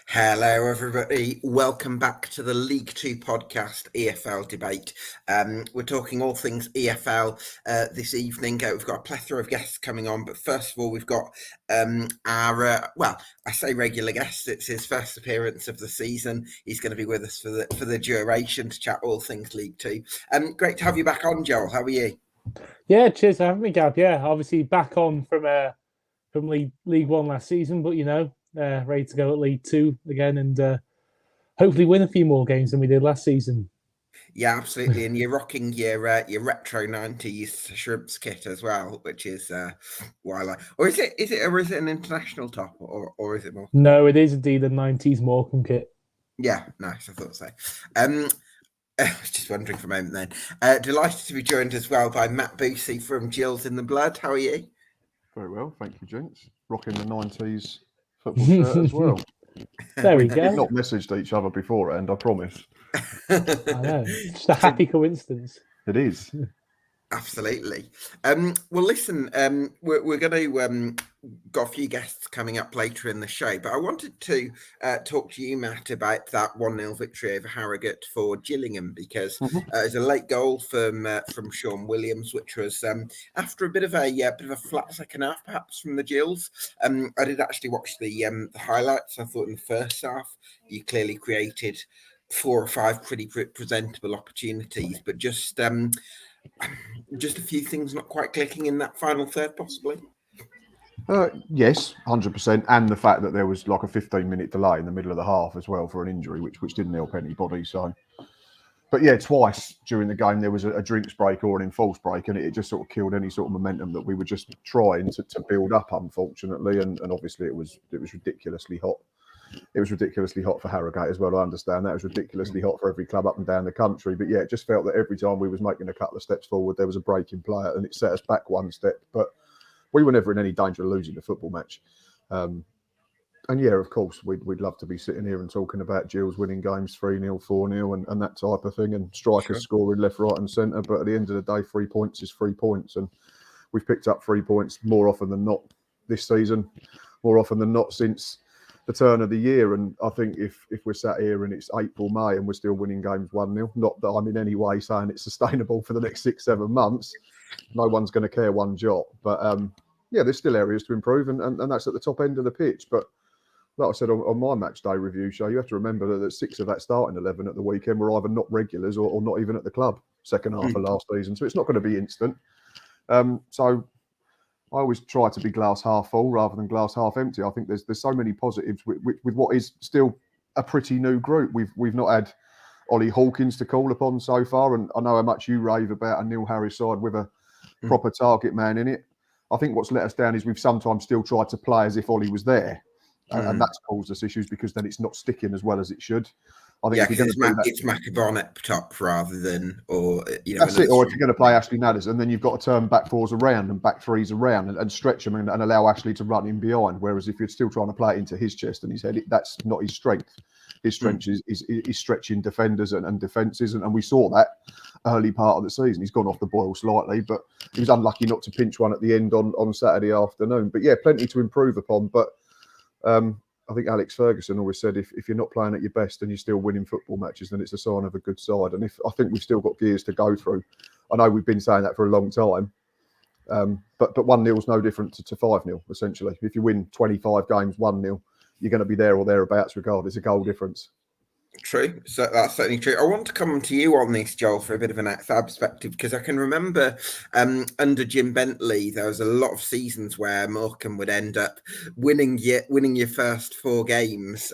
Hello, everybody. Welcome back to the League Two podcast, EFL debate. We're talking all things EFL this evening. We've got a plethora of guests coming on, but first of all, we've got I say regular guest. It's his first appearance of the season. He's going to be with us for the duration to chat all things League Two. Great to have you back on, Joel. How are you? Yeah, cheers for having me, Gab. Yeah, obviously back on from League One last season, but ready to go at League Two again and hopefully win a few more games than we did last season. Yeah, absolutely. And you're rocking your retro 90s Shrimps kit as well, which is or is it an international top or is it more? No, it is indeed a 90s Morecambe kit. Yeah, nice. I thought so. I was just wondering for a moment then. Delighted to be joined as well by Matt Boosey from Gills In The Blood. How are you? Very well, thank you, gents. Rocking the 90s football shirt as well. There we go. We've not messaged each other beforehand, I promise. I know. Just a happy coincidence. It is. Absolutely. Well, listen, we're going to got a few guests coming up later in the show, but I wanted to talk to you, Matt, about that 1-0 victory over Harrogate for Gillingham because it was a late goal from Sean Williams, which was after a bit of a flat second half, perhaps from the Gills. I did actually watch the highlights. I thought in the first half you clearly created 4 or 5 pretty presentable opportunities, but just a few things not quite clicking in that final third, possibly. Yes, 100%, and the fact that there was like a 15-minute delay in the middle of the half as well for an injury, which didn't help anybody. So, but yeah, twice during the game there was a drinks break or an enforced break, and it just sort of killed any sort of momentum that we were just trying to build up. Unfortunately, and obviously it was ridiculously hot. It was ridiculously hot for Harrogate as well. I understand that it was ridiculously hot for every club up and down the country. But yeah, it just felt that every time we was making a couple of steps forward, there was a break in play and it set us back one step. But we were never in any danger of losing the football match. And yeah, of course, we'd love to be sitting here and talking about Gills winning games 3-0, 4-0 and that type of thing, and strikers scoring left, right and centre. But at the end of the day, 3 points is 3 points. And we've picked up 3 points more often than not this season, more often than not since the turn of the year. And I think if we're sat here and it's April, May and we're still winning games 1-0, not that I'm in any way saying it's sustainable for the next 6-7 months, no one's going to care one jot. But yeah, there's still areas to improve and that's at the top end of the pitch. But like I said on my match day review show, you have to remember that 6 of that starting 11 at the weekend were either not regulars or not even at the club second half of last season. So it's not going to be instant. So I always try to be glass half full rather than glass half empty. I think there's so many positives with what is still a pretty new group. We've not had Ollie Hawkins to call upon so far, and I know how much you rave about a Neil Harris side with a proper target man in it. I think what's let us down is we've sometimes still tried to play as if Ollie was there, and that's caused us issues because then it's not sticking as well as it should. I think it's Macabon up top rather than, that's it. Or if you're going to play Ashley Nadders, and then you've got to turn back fours around and back threes around and stretch them and allow Ashley to run in behind. Whereas if you're still trying to play it into his chest and his head, that's not his strength. His strength is stretching defenders and defences, and we saw that early part of the season. He's gone off the boil slightly, but he was unlucky not to pinch one at the end on Saturday afternoon. But yeah, plenty to improve upon. But I think Alex Ferguson always said if you're not playing at your best and you're still winning football matches, then it's a sign of a good side. And I think we've still got gears to go through. I know we've been saying that for a long time, but 1-0 is no different to 5-0, essentially. If you win 25 games 1-0, you're going to be there or thereabouts regardless of goal difference. True. So that's certainly true. I want to come to you on this, Joel, for a bit of an outside perspective, because I can remember under Jim Bentley, there was a lot of seasons where Morecambe would end up winning your first 4 games,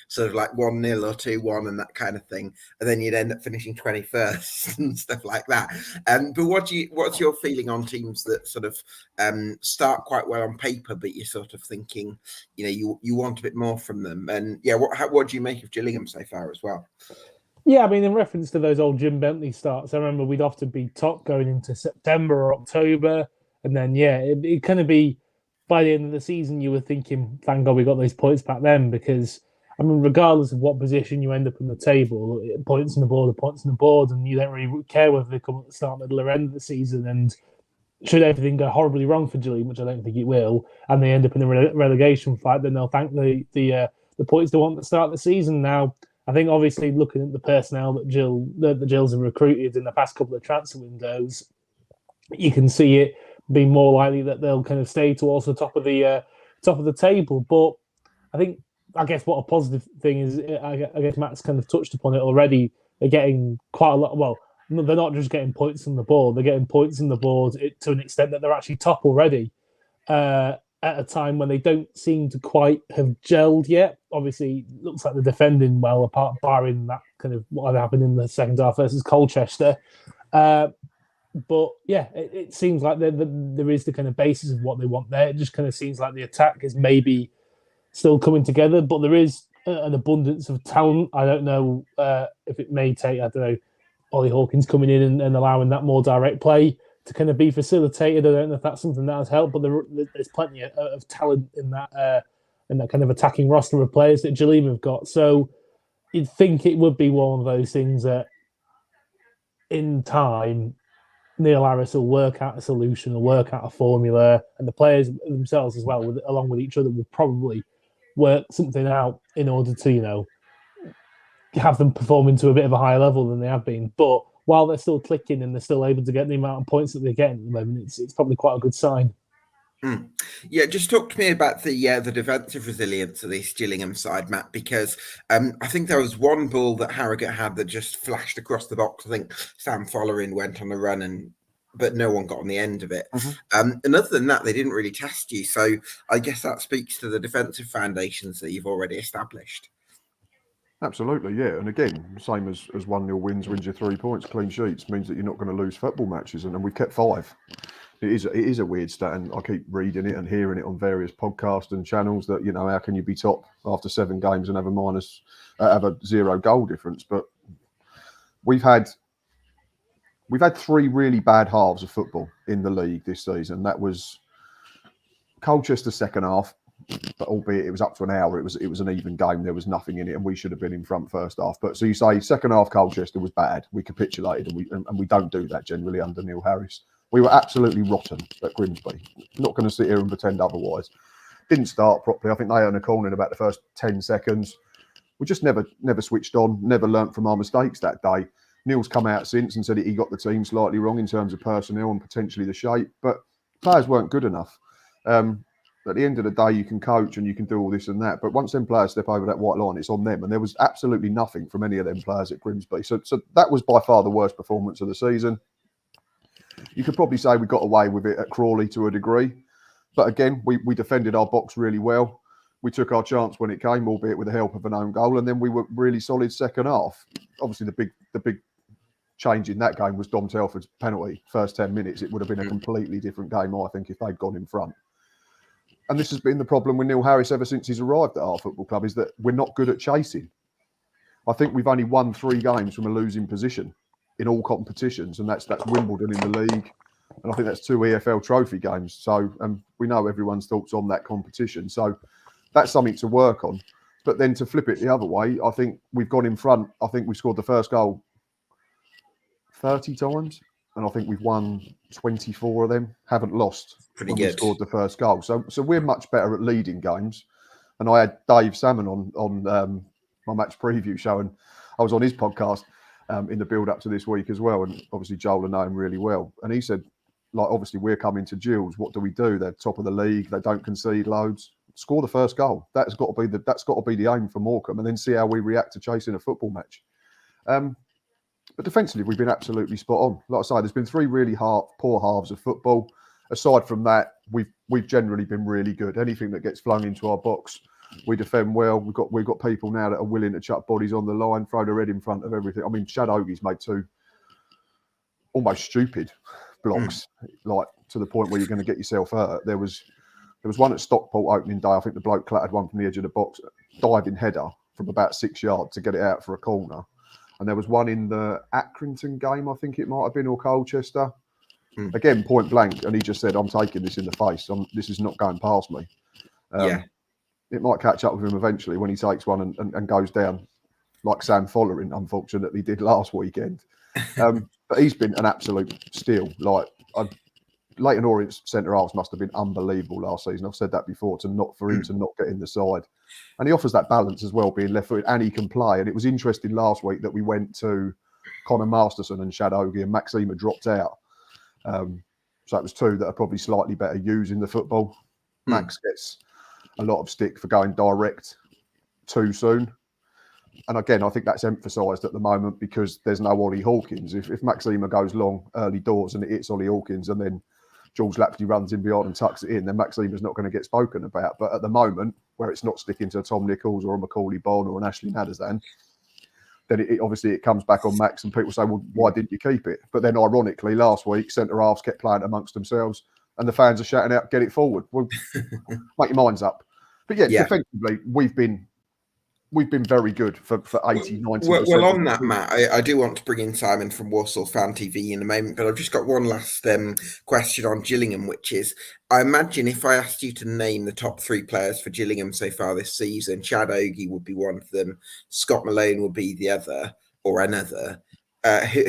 sort of like 1-0 or 2-1 and that kind of thing, and then you'd end up finishing 21st and stuff like that. But what's your feeling on teams that sort of start quite well on paper, but you're sort of thinking, you want a bit more from them? And yeah, what do you make of Gillingham so far as well? Yeah, I mean, in reference to those old Jim Bentley starts, I remember we'd often be top going into September or October. And then, yeah, it'd kind of be by the end of the season, you were thinking, thank God we got those points back then. Because, I mean, regardless of what position you end up on the table, points on the board are points on the board. And you don't really care whether they come at the start, middle, or end of the season. And should everything go horribly wrong for Gillingham, which I don't think it will, and they end up in a relegation fight, then they'll thank the the points they want to start the season. Now, I think obviously looking at the personnel that the Gills have recruited in the past couple of transfer windows, you can see it being more likely that they'll kind of stay towards the top of the table. But I guess what a positive thing is, I guess Matt's kind of touched upon it already. They're getting quite a lot. Well, they're not just getting points on the board; they're getting points on the board to an extent that they're actually top already. At a time when they don't seem to quite have gelled yet. Obviously, it looks like they're defending well, apart barring that kind of what had happened in the second half versus Colchester. But yeah, it seems like there is the kind of basis of what they want there. It just kind of seems like the attack is maybe still coming together, but there is an abundance of talent. I don't know if it may take, Ollie Hawkins coming in and allowing that more direct play to kind of be facilitated. I don't know if that's something that has helped, but there's plenty of talent in that kind of attacking roster of players that Gillingham have got. So you'd think it would be one of those things that in time, Neil Harris will work out a solution, will work out a formula, and the players themselves as well, along with each other, will probably work something out in order to, have them performing to a bit of a higher level than they have been. But while they're still clicking and they're still able to get the amount of points that they're getting at the moment, it's probably quite a good sign. Yeah, just talk to me about the defensive resilience of this Gillingham side, Matt, because I think there was one ball that Harrogate had that just flashed across the box. I think Sam Follering went on a run, but no one got on the end of it. And other than that, they didn't really test you. So I guess that speaks to the defensive foundations that you've already established. Absolutely, yeah. And again, same as 1-0 wins you 3 points, clean sheets, means that you're not going to lose football matches. And we've kept 5. It is a weird stat, and I keep reading it and hearing it on various podcasts and channels that, how can you be top after 7 games and have a 0 goal difference? But we've had 3 really bad halves of football in the league this season. That was Colchester's second half, but albeit it was up to an hour, it was an even game. There was nothing in it, and we should have been in front first half. But so you say second half Colchester was bad. We capitulated, and we don't do that generally under Neil Harris. We were absolutely rotten at Grimsby. Not going to sit here and pretend otherwise. Didn't start properly. I think they earned a corner in about the first 10 seconds. We just never switched on, never learnt from our mistakes that day. Neil's come out since and said he got the team slightly wrong in terms of personnel and potentially the shape, but players weren't good enough. At the end of the day, you can coach and you can do all this and that, but once them players step over that white line, it's on them. And there was absolutely nothing from any of them players at Grimsby. So that was by far the worst performance of the season. You could probably say we got away with it at Crawley to a degree. But again, we defended our box really well. We took our chance when it came, albeit with the help of an own goal. And then we were really solid second half. Obviously, the big change in that game was Dom Telford's penalty. First 10 minutes, it would have been a completely different game, I think, if they'd gone in front. And this has been the problem with Neil Harris ever since he's arrived at our football club, is that we're not good at chasing. I think we've only won 3 games from a losing position in all competitions, and that's Wimbledon in the league, and I think that's 2 EFL trophy games. So we know everyone's thoughts on that competition. So that's something to work on. But then to flip it the other way, I think we've gone in front. I think we scored the first goal 30 times, and I think we've won 24 of them. Haven't lost when we scored the first goal. So we're much better at leading games. And I had Dave Salmon on my match preview show, and I was on his podcast in the build up to this week as well. And obviously Joel and know him really well. And he said, obviously we're coming to Gills. What do we do? They're top of the league. They don't concede loads. Score the first goal. That's got to be the aim for Morecambe, and then see how we react to chasing a football match. But defensively, we've been absolutely spot on. Like I say, there's been 3 really poor halves of football. Aside from that, we've generally been really good. Anything that gets flung into our box, we defend well. We've got people now that are willing to chuck bodies on the line, throw their head in front of everything. I mean, Shad Ogie's made 2 almost stupid blocks, like to the point where you're going to get yourself hurt. There was one at Stockport opening day. I think the bloke clattered one from the edge of the box, diving header from about 6 yards to get it out for a corner. And there was one in the Accrington game, I think it might have been, or Colchester. Again, point blank. And he just said, I'm taking this in the face. This is not going past me. It might catch up with him eventually when he takes one and goes down, like Sam Follering, unfortunately, did last weekend. But he's been an absolute steal. Like, Leighton Orient's centre halves must have been unbelievable last season. I've said that before, for him to not get in the side. And he offers that balance as well, being left footed, and he can play. And it was interesting last week that we went to Connor Masterson and Shad Ogie, and Maxima dropped out. So it was two that are probably slightly better using the football. Max gets a lot of stick for going direct too soon. And again, I think that's emphasised at the moment because there's no Ollie Hawkins. If Maxima goes long early doors and it hits Ollie Hawkins and then George Lapsley runs in behind and tucks it in, then Maxima's not going to get spoken about. But at the moment, where it's not sticking to a Tom Nichols or a Macaulay Bonne or an Ashley Nadazan, then it obviously comes back on Max and people say, well, why didn't you keep it? But then ironically, last week, centre-halves kept playing amongst themselves and the fans are shouting out, get it forward. Well, make your minds up. But yeah, defensively, we've been very good for 80, 90%. Well, on that, Matt, I do want to bring in Simon from Walsall Fan TV in a moment, but I've just got one last question on Gillingham, which is, I imagine if I asked you to name the top 3 players for Gillingham so far this season, Chad Ogie would be one of them, Scott Malone would be the other, or another.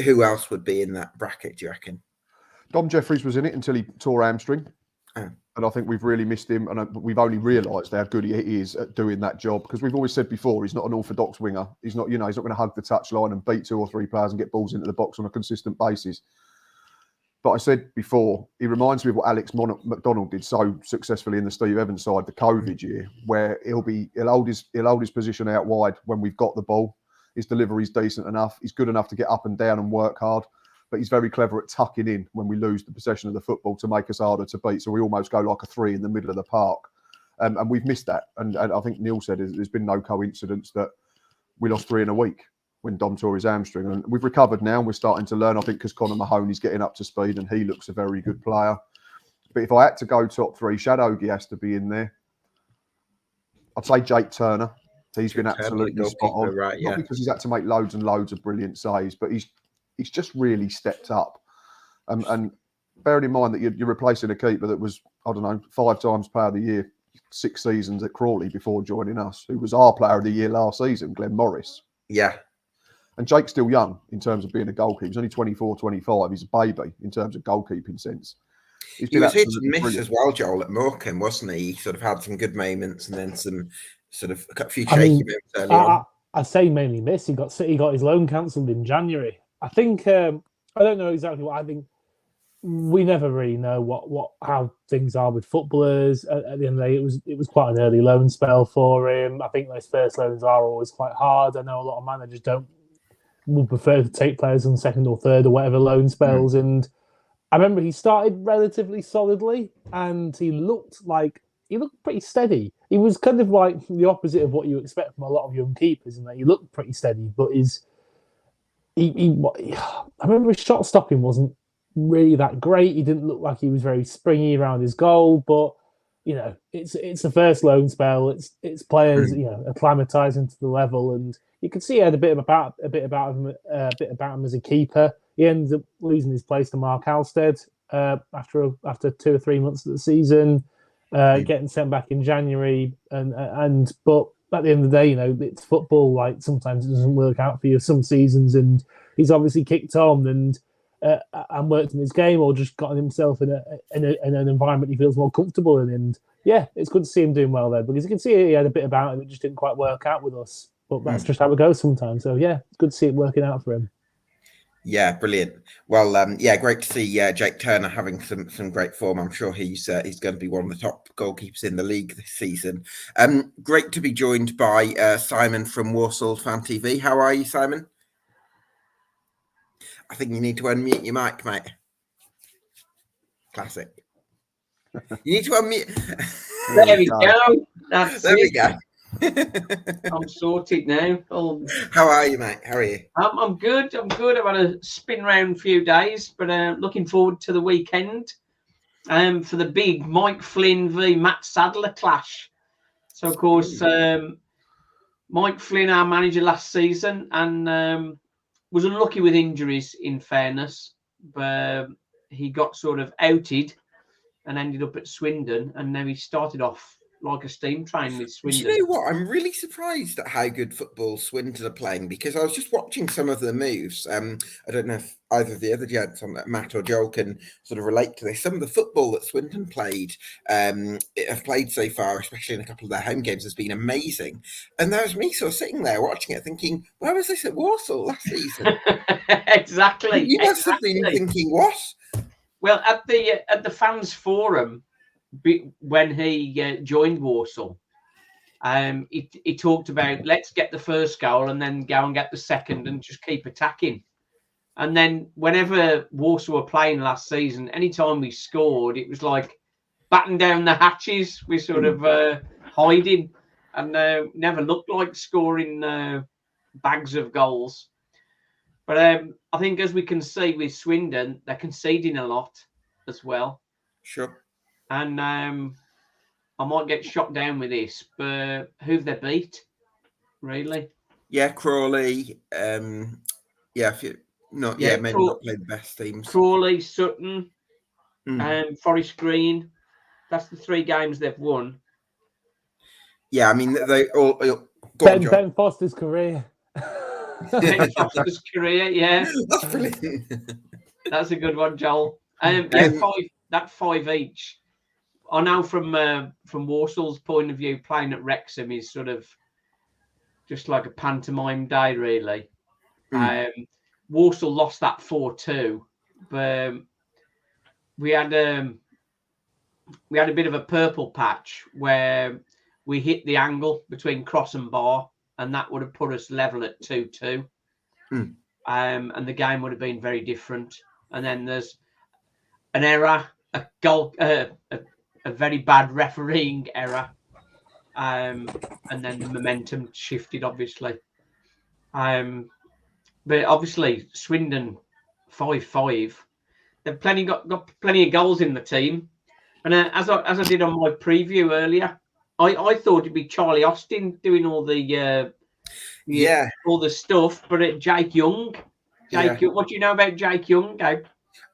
Who else would be in that bracket, do you reckon? Dom Jeffries was in it until he tore hamstring. Oh. And I think we've really missed him, and we've only realised how good he is at doing that job, because we've always said before he's not an orthodox winger. He's not, he's not going to hug the touchline and beat 2 or 3 players and get balls into the box on a consistent basis. But I said before, he reminds me of what Alex McDonald did so successfully in the Steve Evans side, the COVID year, where he'll hold his position out wide when we've got the ball. His delivery's decent enough. He's good enough to get up and down and work hard. But he's very clever at tucking in when we lose the possession of the football to make us harder to beat. So we almost go like a 3 in the middle of the park. And we've missed that. And I think Neil said there's been no coincidence that we lost 3 in a week when Dom tore his hamstring. And we've recovered now and we're starting to learn, I think, because Conor Mahoney's getting up to speed and he looks a very good player. But if I had to go top 3, Shad Ogie has to be in there. I'd say Jake Turner. He's been absolutely spot on. Right, yeah. Not because he's had to make loads and loads of brilliant saves, but he's just really stepped up. And bearing in mind that you're replacing a keeper that was, 5 times player of the year, 6 seasons at Crawley before joining us, who was our player of the year last season, Glenn Morris. Yeah. And Jake's still young in terms of being a goalkeeper. He's only 24, 25. He's a baby in terms of goalkeeping sense. He was hit and miss as well, Joel, at Morecambe, wasn't he? He sort of had some good moments and then some sort of a few shaky moments early on. I say mainly miss. He got his loan cancelled in January. I think I don't know exactly what I think. We never really know how things are with footballers. At the end of the day, it was quite an early loan spell for him. I think those first loans are always quite hard. I know a lot of managers would prefer to take players on second or third or whatever loan spells. And I remember he started relatively solidly, and he looked pretty steady. He was kind of like the opposite of what you expect from a lot of young keepers, in that he looked pretty steady, but I remember his shot stopping wasn't really that great. He didn't look like he was very springy around his goal, but it's a first loan spell. It's players acclimatizing to the level, and you could see he had a bit about him as a keeper. He ended up losing his place to Mark Halstead after 2 or 3 months of the season, getting sent back in January, but at the end of the day, it's football. Like, sometimes it doesn't work out for you some seasons, and he's obviously kicked on and worked in his game, or just gotten himself in an environment he feels more comfortable in. And yeah, it's good to see him doing well there, because you can see he had a bit about him that just didn't quite work out with us. But that's just how it goes sometimes. So yeah, it's good to see it working out for him. Yeah, brilliant. Well, great to see Jake Turner having some great form. I'm sure he's going to be one of the top goalkeepers in the league this season. Great to be joined by Simon from Walsall Fan TV. How are you, Simon? I think you need to unmute your mic, mate. Classic. You need to unmute. There we go. There we go. I'm sorted now. How are you, mate? How are you? I'm good. I've had a spin round few days, but looking forward to the weekend for the big Mike Flynn v Matt Sadler clash. So, of course, Mike Flynn, our manager last season, and was unlucky with injuries, in fairness, but he got sort of outed and ended up at Swindon, and now he started off like a steam train with Do Swindon. you know what? I'm really surprised at how good football Swindon are playing, because I was just watching some of the moves. I don't know if either of the other gents on that, Matt or Joel, can sort of relate to this. Some of the football that Swindon have played so far, especially in a couple of their home games, has been amazing. And there was me sort of sitting there watching it, thinking, "Where was this at Walsall last season?" Exactly. You must have been thinking, "What?" Well, at the fans forum, when he joined Walsall, he talked about, let's get the first goal and then go and get the second and just keep attacking. And then whenever Walsall were playing last season, anytime we scored, it was like batten down the hatches. We sort of hiding, and never looked like scoring bags of goals. But I think, as we can see with Swindon, they're conceding a lot as well. Sure. And I might get shot down with this, but who've they beat? Really? Yeah, Crawley. If you maybe not play the best teams. Crawley, Sutton, Forest Green. That's the 3 games they've won. Yeah, I mean, they all. Ben Foster's career. Ben Foster's career, yeah. That's brilliant. That's a good one, Joel. That 5 each. I know from Walsall's point of view, playing at Wrexham is sort of just like a pantomime day, really. Walsall lost that 4-2, but we had a bit of a purple patch where we hit the angle between cross and bar, and that would have put us level at 2-2. And the game would have been very different. And then there's an error, a goal, a very bad refereeing error, and then the momentum shifted, obviously. But obviously, Swindon 5-5. They've got plenty of goals in the team, and as I did on my preview earlier, I thought it'd be Charlie Austin doing all the all the stuff, but Jake Young. What do you know about Jake Young, Gabe?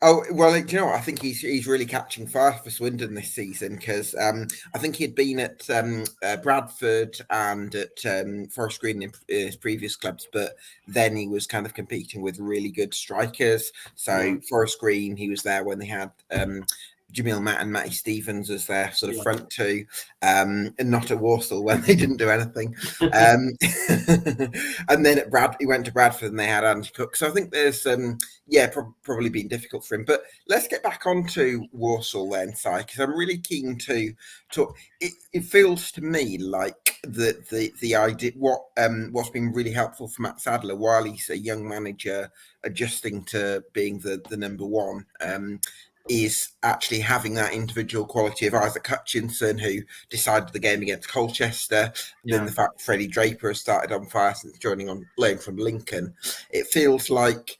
Oh, well, do you know what? I think he's really catching fire for Swindon this season, because I think he'd been at Bradford and at Forest Green in his previous clubs, but then he was kind of competing with really good strikers. So Forest Green, he was there when they had Jamil Matt and Matty Stevens as their sort of front two, and not at Walsall when they didn't do anything. And then he went to Bradford and they had Andy Cook. So I think there's probably been difficult for him. But let's get back onto Walsall then, Si, because I'm really keen to talk. It feels to me like the idea, what's been really helpful for Matt Sadler while he's a young manager adjusting to being the number one, is actually having that individual quality of Isaac Hutchinson, who decided the game against Colchester. Then the fact Freddie Draper has started on fire since joining on loan from Lincoln. It feels like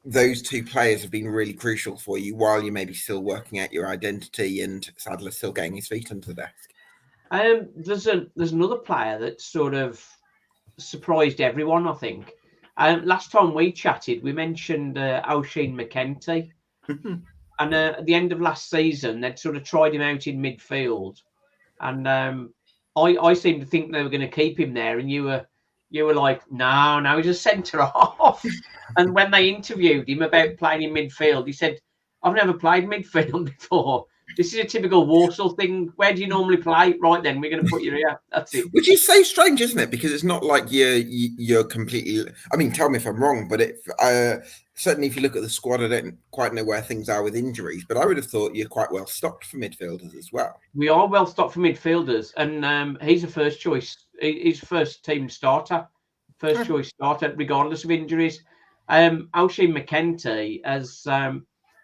those 2 players have been really crucial for you while you may be still working out your identity and Sadler's still getting his feet under the desk. There's another player that sort of surprised everyone, I think. Last time we chatted, we mentioned Oisin McEntee. And at the end of last season, they'd sort of tried him out in midfield, and I seemed to think they were going to keep him there. And you were like, no, he's a centre half. And when they interviewed him about playing in midfield, he said, "I've never played midfield before. This is a typical Walsall thing. Where do you normally play? Right then, we're going to put you here. That's it." Which is so strange, isn't it? Because it's not like you're completely. I mean, tell me if I'm wrong, but certainly if you look at the squad, I don't quite know where things are with injuries, but I would have thought you're quite well stocked for midfielders as well. We are well stocked for midfielders, and he's a first choice. He's first team starter, choice starter, regardless of injuries. Oisin McEntee has.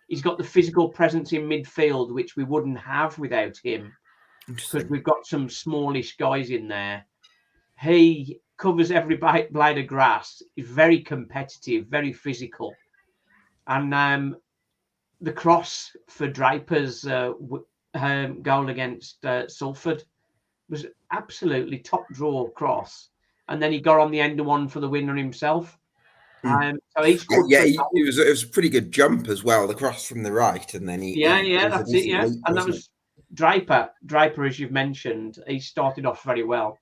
He's got the physical presence in midfield, which we wouldn't have without him, because we've got some smallish guys in there. He covers every blade of grass. He's very competitive, very physical. And the cross for Draper's goal against Salford was absolutely top draw cross. And then he got on the end of one for the winner himself. So it was a pretty good jump as well, the cross from the right, and then he that's it. And Draper, as you've mentioned, he started off very well.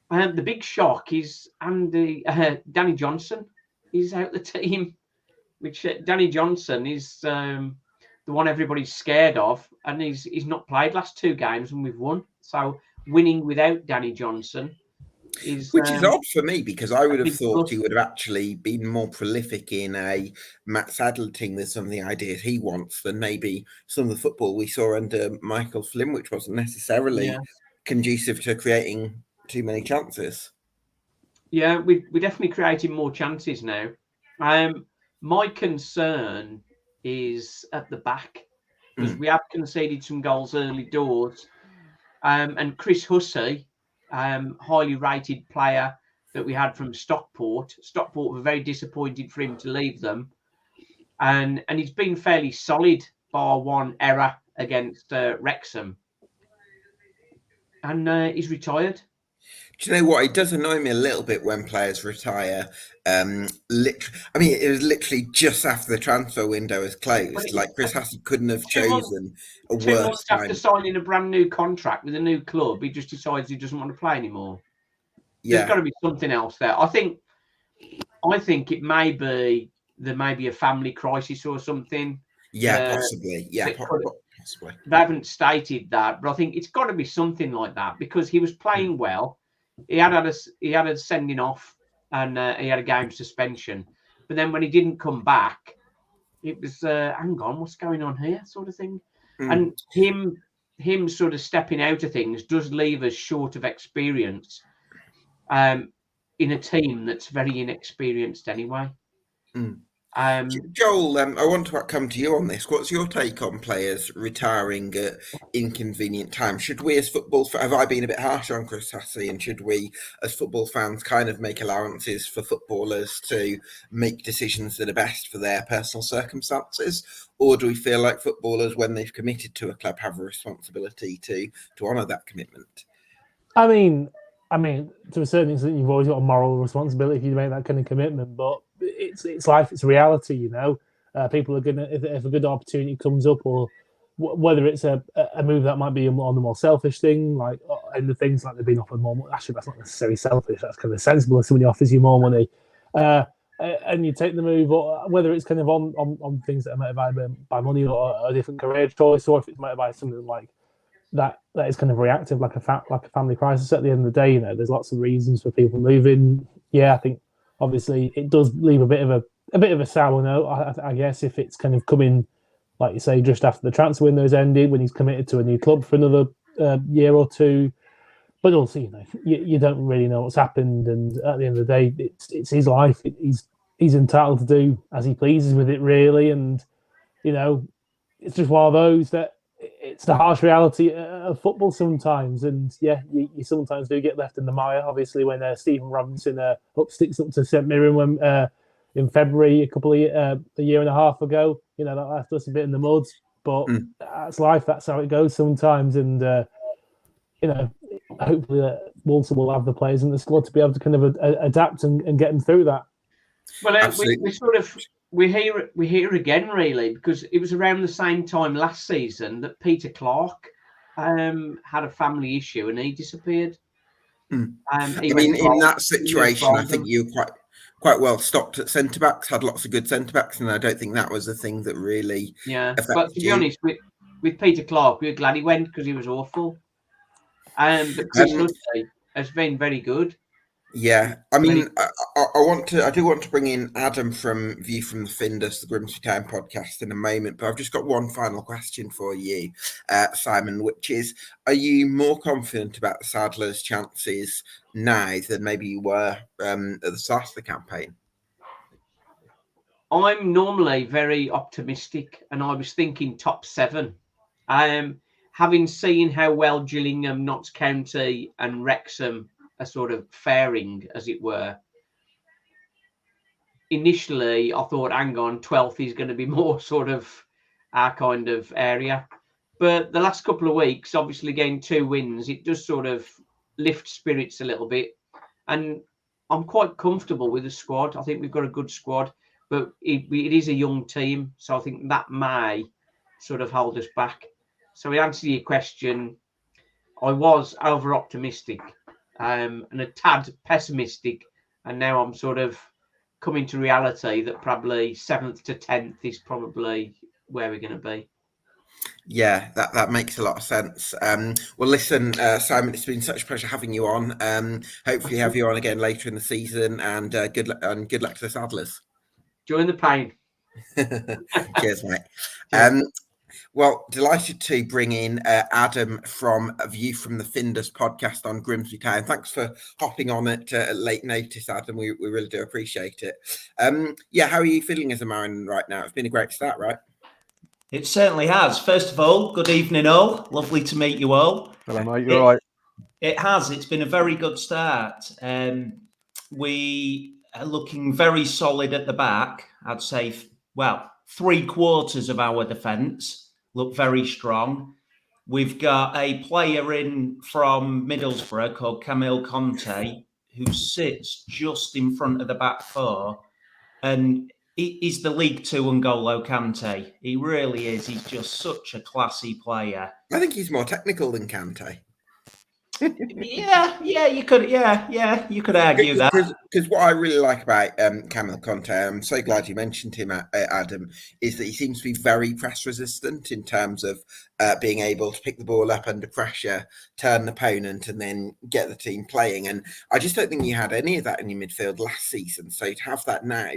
The big shock is Danny Johnson. He's out the team, which Danny Johnson is the one everybody's scared of, and he's not played last 2 games and we've won. So winning without Danny Johnson is which is odd for me, because I would have big thought plus. he would have actually been more prolific in a Matt Sadler team with some of the ideas he wants than maybe some of the football we saw under Michael Flynn, which wasn't necessarily conducive to creating too many chances. Yeah, we're definitely creating more chances now. My concern is at the back, because we have conceded some goals early doors. And Chris Hussey, highly rated player that we had from Stockport. Stockport were very disappointed for him to leave them. And he's been fairly solid, bar one error against Wrexham. And he's retired. Do you know what? It does annoy me a little bit when players retire. I mean, it was literally just after the transfer window was closed. Like, Chris Hassett couldn't have chosen a worse 2 months time. after signing a brand new contract with a new club, he just decides he doesn't want to play anymore. Yeah. There's got to be something else there. I think it may be there may be a family crisis or something. Yeah, possibly. Yeah, possibly. They haven't stated that, but I think it's got to be something like that, because he was playing well. He had a sending off, and he had a game suspension. But then when he didn't come back, it was hang on, what's going on here, sort of thing. And him sort of stepping out of things does leave us short of experience in a team that's very inexperienced anyway. Joel, I want to come to you on this. What's your take on players retiring at inconvenient times? Should we, as football fans, have I been a bit harsh on Chris Hassey, and should we, as football fans, kind of make allowances for footballers to make decisions that are best for their personal circumstances? Or do we feel like footballers, when they've committed to a club, have a responsibility to honour that commitment? I mean, to a certain extent, you've always got a moral responsibility if you make that kind of commitment. But it's life, it's reality, you know. People are gonna, if a good opportunity comes up, or whether it's a move that might be on the more selfish thing, like, and the things like they've been offered more money. Actually, that's not necessarily selfish. That's kind of sensible if somebody offers you more money, and you take the move, or whether it's kind of on things that are motivated by money, or a different career choice, or if it's motivated by something like that is kind of reactive, like a family crisis. At the end of the day, you know, there's lots of reasons for people moving. Yeah, I think obviously it does leave a bit of a sour note, I guess, if it's kind of coming, like you say, just after the transfer window's ended, when he's committed to a new club for another year or two. But also, you know, you don't really know what's happened, and at the end of the day, it's his life. He's entitled to do as he pleases with it, really. And you know, it's just one of those that it's the harsh reality of football sometimes. And yeah, you sometimes do get left in the mire. Obviously, when Stephen Robinson sticks up to St Mirren in February a year and a half ago, you know, that left us a bit in the mud. But that's life. That's how it goes sometimes. And you know, hopefully Walsall will have the players in the squad to be able to kind of adapt and get them through that. Well, we're here again, really, because it was around the same time last season that Peter Clark had a family issue and he disappeared. I mean, in that situation, I think you were quite well stocked at centre backs. Had lots of good centre backs, and I don't think that was a thing that really affected But to be honest, with Peter Clark, we were glad he went because he was awful. But Chris Hussey has been very good. Yeah, I mean, I do want to bring in Adam from View From The Findus, the Grimsby Town podcast, in a moment, but I've just got one final question for you, Simon, which is, are you more confident about Sadler's chances now than maybe you were at the start of the campaign? I'm normally very optimistic, and I was thinking top 7. Having seen how well Gillingham, Notts County and Wrexham are sort of faring, as it were. Initially, I thought, hang on, 12th is going to be more sort of our kind of area. But the last couple of weeks, obviously getting 2 wins, it does sort of lift spirits a little bit. And I'm quite comfortable with the squad. I think we've got a good squad, but it is a young team. So I think that may sort of hold us back. So in answer to your question, I was over optimistic and a tad pessimistic, and now I'm sort of coming to reality that probably 7th to 10th is probably where we're going to be. Yeah, that makes a lot of sense. Well, listen, Simon, it's been such a pleasure having you on. Hopefully, have you on again later in the season, and good luck to the Saddlers. Join the pain. Cheers, mate. Well, delighted to bring in Adam from View From The Findus podcast on Grimsby Town. Thanks for hopping on at late notice, Adam. We really do appreciate it. How are you feeling as a Marin right now? It's been a great start, right? It certainly has. First of all, good evening all. Lovely to meet you all. Hello, mate. You're right. It has. It's been a very good start. We are looking very solid at the back. I'd say, well, 3/4 of our defence look very strong. We've got a player in from Middlesbrough called Camille Conte, who sits just in front of the back four. And he's the League Two N'Golo Kante. He really is. He's just such a classy player. I think he's more technical than Kante. You could argue that. Because what I really like about Camille Conte, I'm so glad you mentioned him, Adam, is that he seems to be very press resistant in terms of being able to pick the ball up under pressure, turn the opponent, and then get the team playing. And I just don't think you had any of that in your midfield last season. So to have that now,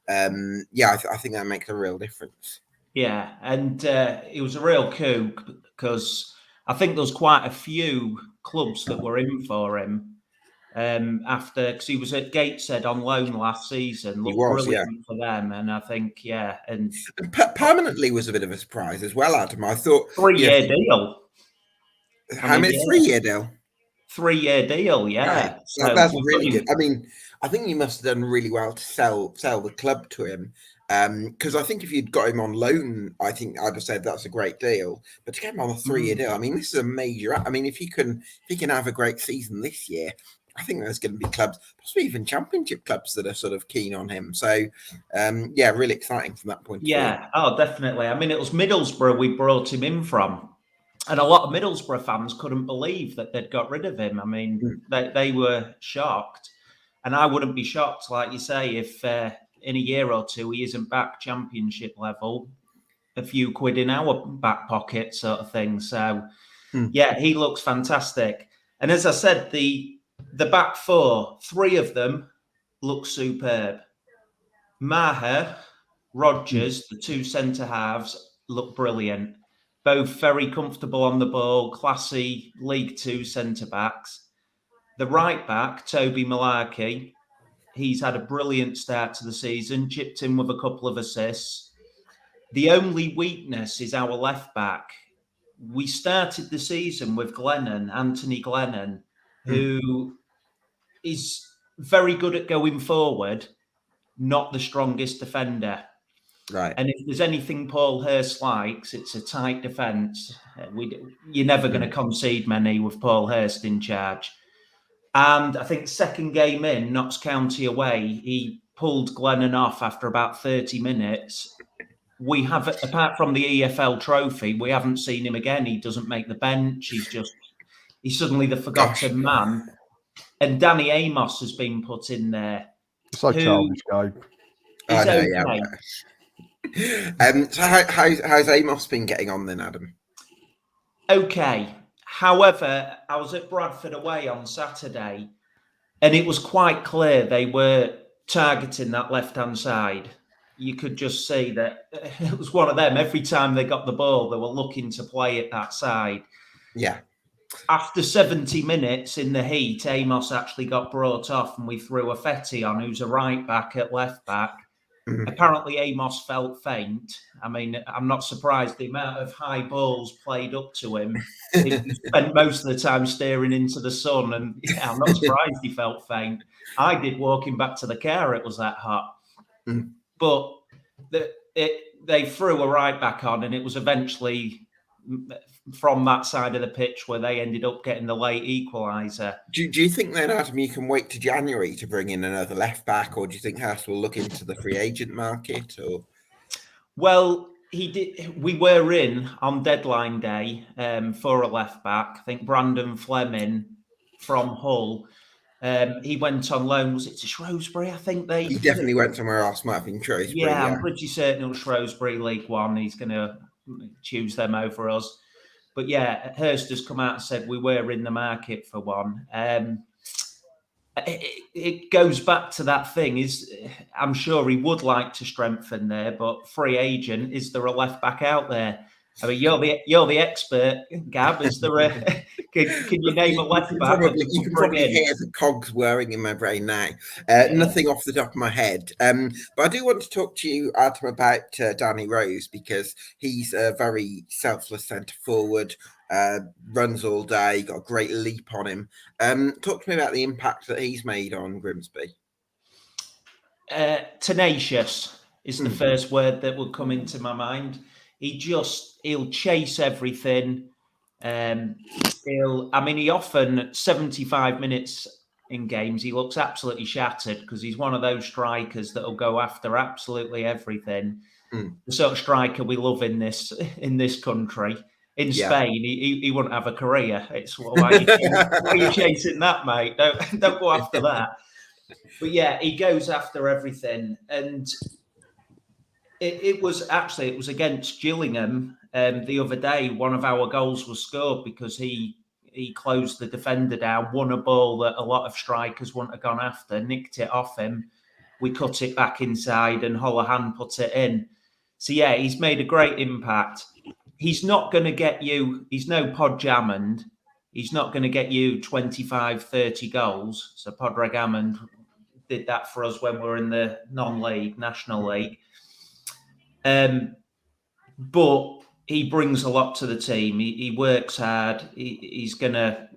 I think that makes a real difference. Yeah, and it was a real coup because I think there was quite a few clubs that were in for him after, because he was at Gateshead on loan last season. Looked brilliant for them, and I think and permanently was a bit of a surprise as well, Adam. I thought 3-year deal. How many 3-year deal? 3-year deal, yeah. Right. So that's really good. I mean, I think you must have done really well to sell the club to him. Because I think if you'd got him on loan, I think I'd have said that's a great deal. But to get him on a 3-year deal, I mean, this is a major. I mean, if he can have a great season this year, I think there's going to be clubs, possibly even championship clubs, that are sort of keen on him. So, really exciting from that point of view. Yeah, oh, definitely. I mean, it was Middlesbrough we brought him in from. And a lot of Middlesbrough fans couldn't believe that they'd got rid of him. I mean, they were shocked. And I wouldn't be shocked, like you say, if in a year or two he isn't back championship level, a few quid in our back pocket sort of thing. So, he looks fantastic. And as I said, the back four, 3 of them look superb. Maher, Rodgers, the 2 centre halves, look brilliant. Both very comfortable on the ball, classy League Two centre backs. The right back, Toby Malarkey, he's had a brilliant start to the season, chipped in with a couple of assists. The only weakness is our left back. We started the season with Anthony Glennon, who is very good at going forward, not the strongest defender. Right. And if there's anything Paul Hurst likes, it's a tight defence. You're never going to concede many with Paul Hurst in charge. And I think second game in, Notts County away, he pulled Glennon off after about 30 minutes. We have, apart from the EFL trophy, we haven't seen him again. He doesn't make the bench. He's suddenly the forgotten man. And Danny Amos has been put in there. It's like childish guy. So how's Amos been getting on then, Adam? Okay. However, I was at Bradford away on Saturday, and it was quite clear they were targeting that left-hand side. You could just see that it was one of them. Every time they got the ball, they were looking to play it that side. Yeah. After 70 minutes in the heat, Amos actually got brought off, and we threw a Fetty on, who's a right back at left back. Apparently, Amos felt faint. I mean, I'm not surprised the amount of high balls played up to him. He spent most of the time staring into the sun, and I'm not surprised he felt faint. I did walking back to the car, it was that hot. But they threw a right back on, and it was eventually from that side of the pitch where they ended up getting the late equaliser. Do you think then, Adam, you can wait to January to bring in another left back, or do you think Hurst will look into the free agent market? Or well, he did. We were in on deadline day for a left back. I think Brandon Fleming from Hull. He went on loan. Was it to Shrewsbury? I think He definitely went somewhere else. Might have been Shrewsbury. Yeah, I'm pretty certain it was Shrewsbury League One. He's going to choose them over us. But yeah, Hurst has come out and said we were in the market for one. It goes back to that thing. I'm sure he would like to strengthen there, but free agent, is there a left back out there? I mean, you're the expert, Gab. Is there a? Can you name a left back? You can probably hear the cogs whirring in my brain now. Nothing off the top of my head. But I do want to talk to you, Adam, about Danny Rose, because he's a very selfless centre forward. Runs all day, got a great leap on him. Talk to me about the impact that he's made on Grimsby. Tenacious is the first word that would come into my mind. He'll chase everything. He often 75 minutes in games, he looks absolutely shattered because he's one of those strikers that'll go after absolutely everything. The sort of striker we love in this country. In Spain, he wouldn't have a career. It's why are you chasing that, mate? Don't go after that. But yeah, he goes after everything, and it was against Gillingham the other day. One of our goals was scored because he closed the defender down, won a ball that a lot of strikers wouldn't have gone after, nicked it off him. We cut it back inside, and Holohan put it in. So yeah, he's made a great impact. He's not going to get you, he's no Pod Hammond. He's not going to get you 25, 30 goals. So Podreg Hammond did that for us when we were in the non-league, National League. But he brings a lot to the team. He works hard. He's going to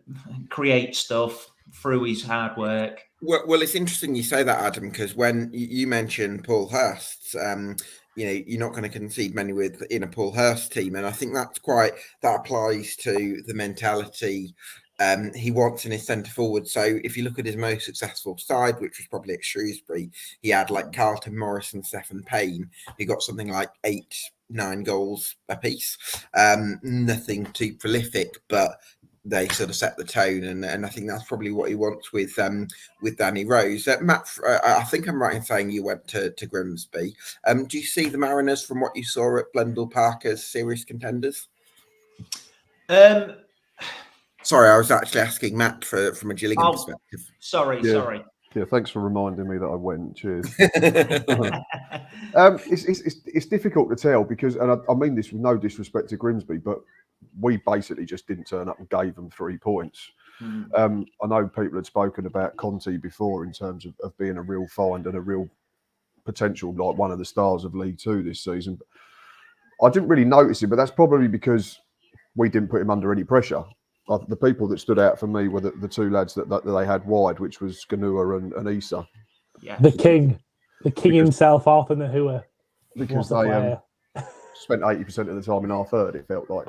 create stuff through his hard work. Well, it's interesting you say that, Adam, because when you mentioned Paul Hurst's, you're not going to concede many in a Paul Hurst team, and I think that applies to the mentality he wants in his centre forward. So if you look at his most successful side, which was probably at Shrewsbury, he had like Carlton Morris and Stephen Payne, who got something like 8-9 goals apiece. Nothing too prolific, but they sort of set the tone, and I think that's probably what he wants with Danny Rose. Matt, I think I'm right in saying you went to Grimsby. Do you see the Mariners, from what you saw at Blundell Park, as serious contenders? Sorry, I was actually asking Matt from a Gillingham perspective. Sorry. Yeah, thanks for reminding me that I went. Cheers. It's difficult to tell because, and I mean this with no disrespect to Grimsby, but we basically just didn't turn up and gave them 3 points. I know people had spoken about Conte before in terms of being a real find and a real potential, like one of the stars of League Two this season. I didn't really notice it, but that's probably because we didn't put him under any pressure. The people that stood out for me were the 2 lads that they had wide, which was Ganua and Issa. Yeah. The king himself, Arthur Nahua. Because they spent 80% of the time in our third, it felt like.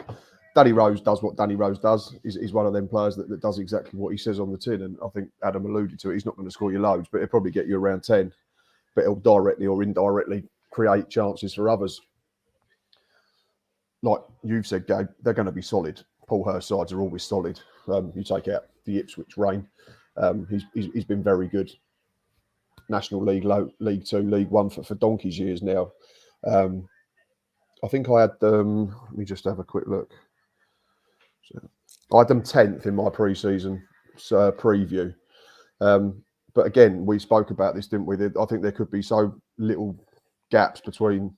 Danny Rose does what Danny Rose does. He's one of them players that does exactly what he says on the tin. And I think Adam alluded to it. He's not going to score you loads, but he'll probably get you around 10. But he'll directly or indirectly create chances for others. Like you've said, Gabe, they're going to be solid. Paul Hurst sides are always solid. You take out the Ipswich Rain. He's been very good. National League, League Two, League One for donkey's years now. I think I had them. Let me just have a quick look. So, I had them 10th in my pre-season preview. But again, we spoke about this, didn't we? I think there could be so little gaps between,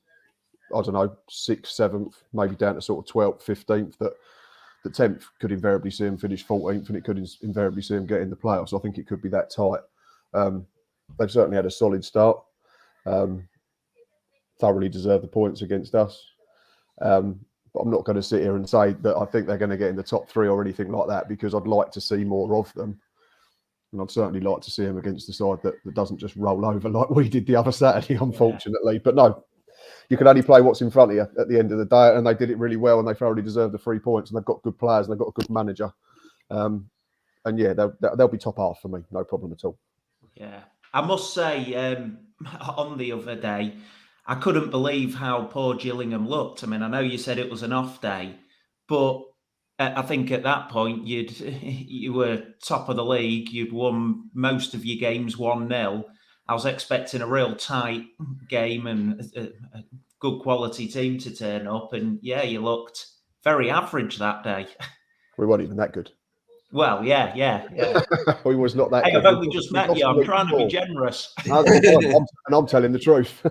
I don't know, 6th, 7th, maybe down to sort of 12th, 15th, that the 10th could invariably see him finish 14th, and it could invariably see him get in the playoffs. I think it could be that tight. They've certainly had a solid start. Thoroughly deserve the points against us. But I'm not going to sit here and say that I think they're going to get in the top 3 or anything like that, because I'd like to see more of them. And I'd certainly like to see them against the side that doesn't just roll over like we did the other Saturday, unfortunately. Yeah. But no, you can only play what's in front of you at the end of the day. And they did it really well, and they thoroughly deserved the 3 points. And they've got good players, and they've got a good manager. And yeah, they'll be top half for me. No problem at all. Yeah. I must say, on the other day, I couldn't believe how poor Gillingham looked. I mean, I know you said it was an off day, but I think at that point you were top of the league. You'd won most of your games 1-0. I was expecting a real tight game and a good quality team to turn up, and yeah, you looked very average that day. We weren't even that good. Well, yeah. We was not that Hey, good. I've only just met you. I'm trying to be generous. I'm telling the truth.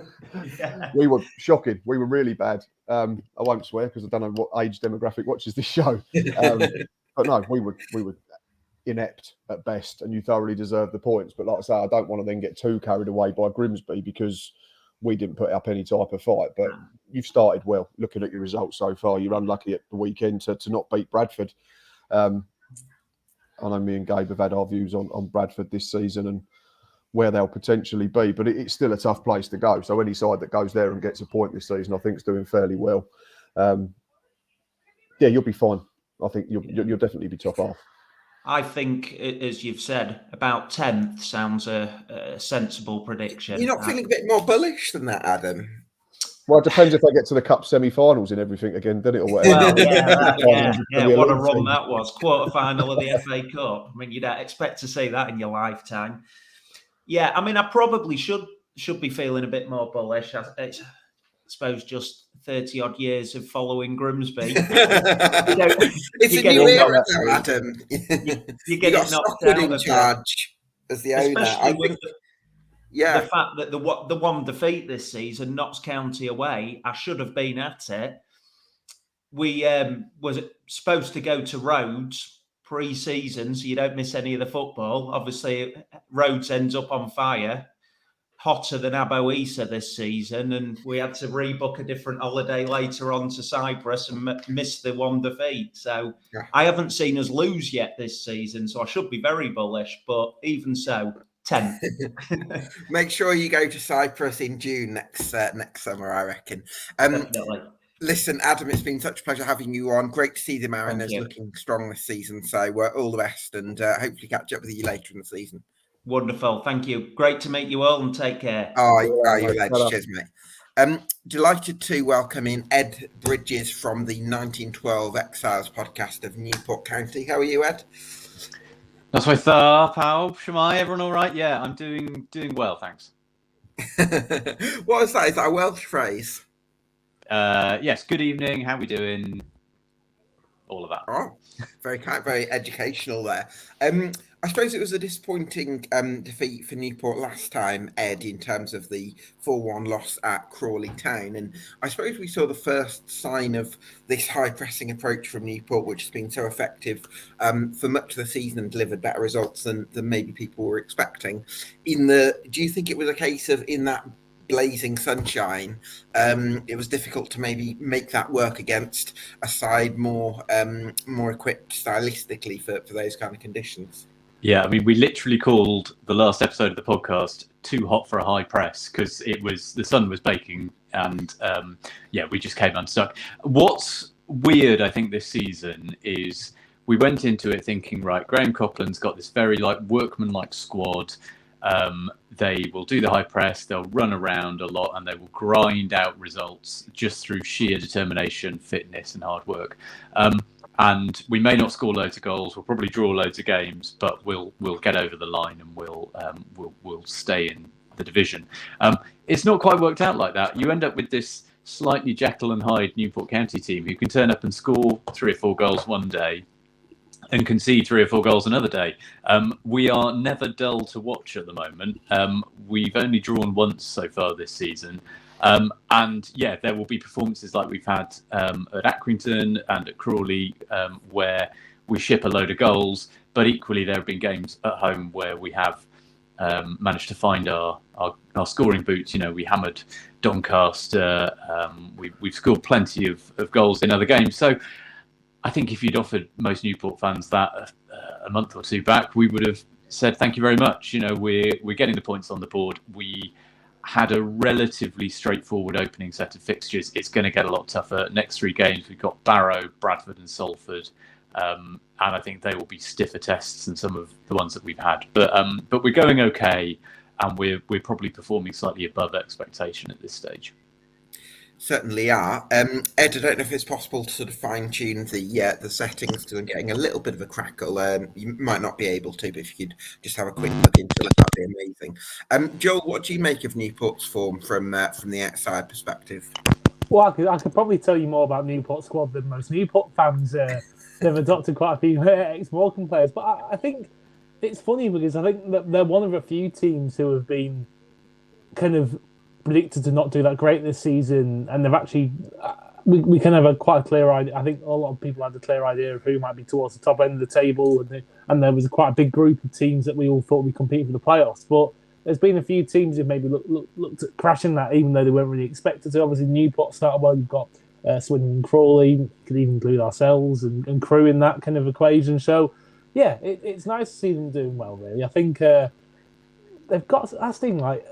Yeah. We were shocking. We were really bad. I won't swear because I don't know what age demographic watches this show. But no, we were inept at best, and you thoroughly deserve the points. But like I say, I don't want to then get too carried away by Grimsby because we didn't put up any type of fight. But you've started well. Looking at your results so far, you're unlucky at the weekend to not beat Bradford. I know me and Gabe have had our views on Bradford this season and where they'll potentially be, but it's still a tough place to go. So any side that goes there and gets a point this season, I think, is doing fairly well. Yeah, you'll be fine. I think you'll definitely be top half. I think, as you've said, about 10th sounds a sensible prediction. You're not feeling a bit more bullish than that, Adam? Well, it depends if they get to the Cup semi-finals and everything again, doesn't it? Or whatever. Well, what a run that was. Quarter-final of the FA Cup. I mean, you'd expect to see that in your lifetime. Yeah, I mean, I probably should be feeling a bit more bullish. I suppose just 30-odd years of following Grimsby. It's a new era, though, Adam. You get knocked out in charge as the owner. Especially with the fact that the one defeat this season, Notts County away, I should have been at it. We was supposed to go to Rhodes pre-season, so you don't miss any of the football. Obviously, Rhodes ends up on fire, hotter than Abo Issa this season, and we had to rebook a different holiday later on to Cyprus and miss the one defeat. So I haven't seen us lose yet this season, so I should be very bullish, but even so, 10. Make sure you go to Cyprus in June next summer, I reckon. Definitely. Listen, Adam, it's been such a pleasure having you on. Great to see the Mariners looking strong this season. So all the best, and hopefully catch up with you later in the season. Wonderful. Thank you. Great to meet you all, and take care. You're legend. Cheers, mate. Delighted to welcome in Ed Bridges from the 1912 Exiles podcast of Newport County. How are you, Ed? That's my pal. Shemai, everyone all right? Yeah, I'm doing well, thanks. What is that? Is that a Welsh phrase? Yes, good evening. How we doing? All of that. Oh, very educational there. I suppose it was a disappointing defeat for Newport last time, Ed, in terms of the 4-1 loss at Crawley Town. And I suppose we saw the first sign of this high-pressing approach from Newport, which has been so effective for much of the season and delivered better results than maybe people were expecting. Do you think it was a case of, in that blazing sunshine, it was difficult to maybe make that work against a side more equipped stylistically for those kind of conditions? Yeah, I mean, we literally called the last episode of the podcast "Too Hot for a High Press" because the sun was baking, and we just came unstuck. What's weird, I think, this season is we went into it thinking, right, Graham Coughlan's got this very workman-like squad. They will do the high press, they'll run around a lot, and they will grind out results just through sheer determination, fitness, and hard work. And we may not score loads of goals, we'll probably draw loads of games, but we'll get over the line and we'll stay in the division. It's not quite worked out like that. You end up with this slightly Jekyll and Hyde Newport County team who can turn up and score 3 or 4 goals one day and concede 3 or 4 goals another day. We are never dull to watch at the moment. We've only drawn once so far this season. And there will be performances like we've had at Accrington and at Crawley where we ship a load of goals, but equally there have been games at home where we have managed to find our scoring boots. You know, we hammered Doncaster. We've scored plenty of goals in other games. So I think if you'd offered most Newport fans that a month or 2 back, we would have said thank you very much. You know, we're getting the points on the board. We had a relatively straightforward opening set of fixtures. It's going to get a lot tougher. Next 3 games, we've got Barrow, Bradford and Salford. And I think they will be stiffer tests than some of the ones that we've had. But we're going okay, and we're probably performing slightly above expectation at this stage. Certainly are. Ed, I don't know if it's possible to sort of fine tune the settings to getting a little bit of a crackle. You might not be able to, but if you could just have a quick look into it, that'd be amazing. Joel, what do you make of Newport's form from the outside perspective? Well, I could probably tell you more about Newport squad than most Newport fans. They've adopted quite a few ex-Morecambe players, but I think it's funny because I think that they're one of a few teams who have been kind of predicted to not do that great this season, and they've actually we kind of have quite a clear idea. I think a lot of people had a clear idea of who might be towards the top end of the table, and there was quite a big group of teams that we all thought would compete for the playoffs. But there's been a few teams who maybe looked at crashing that, even though they weren't really expected to. Obviously, Newport started well. You've got Swindon and Crawley. Could even include ourselves and Crewe in that kind of equation. So, yeah, it's nice to see them doing well. Really, I think they've got that team like.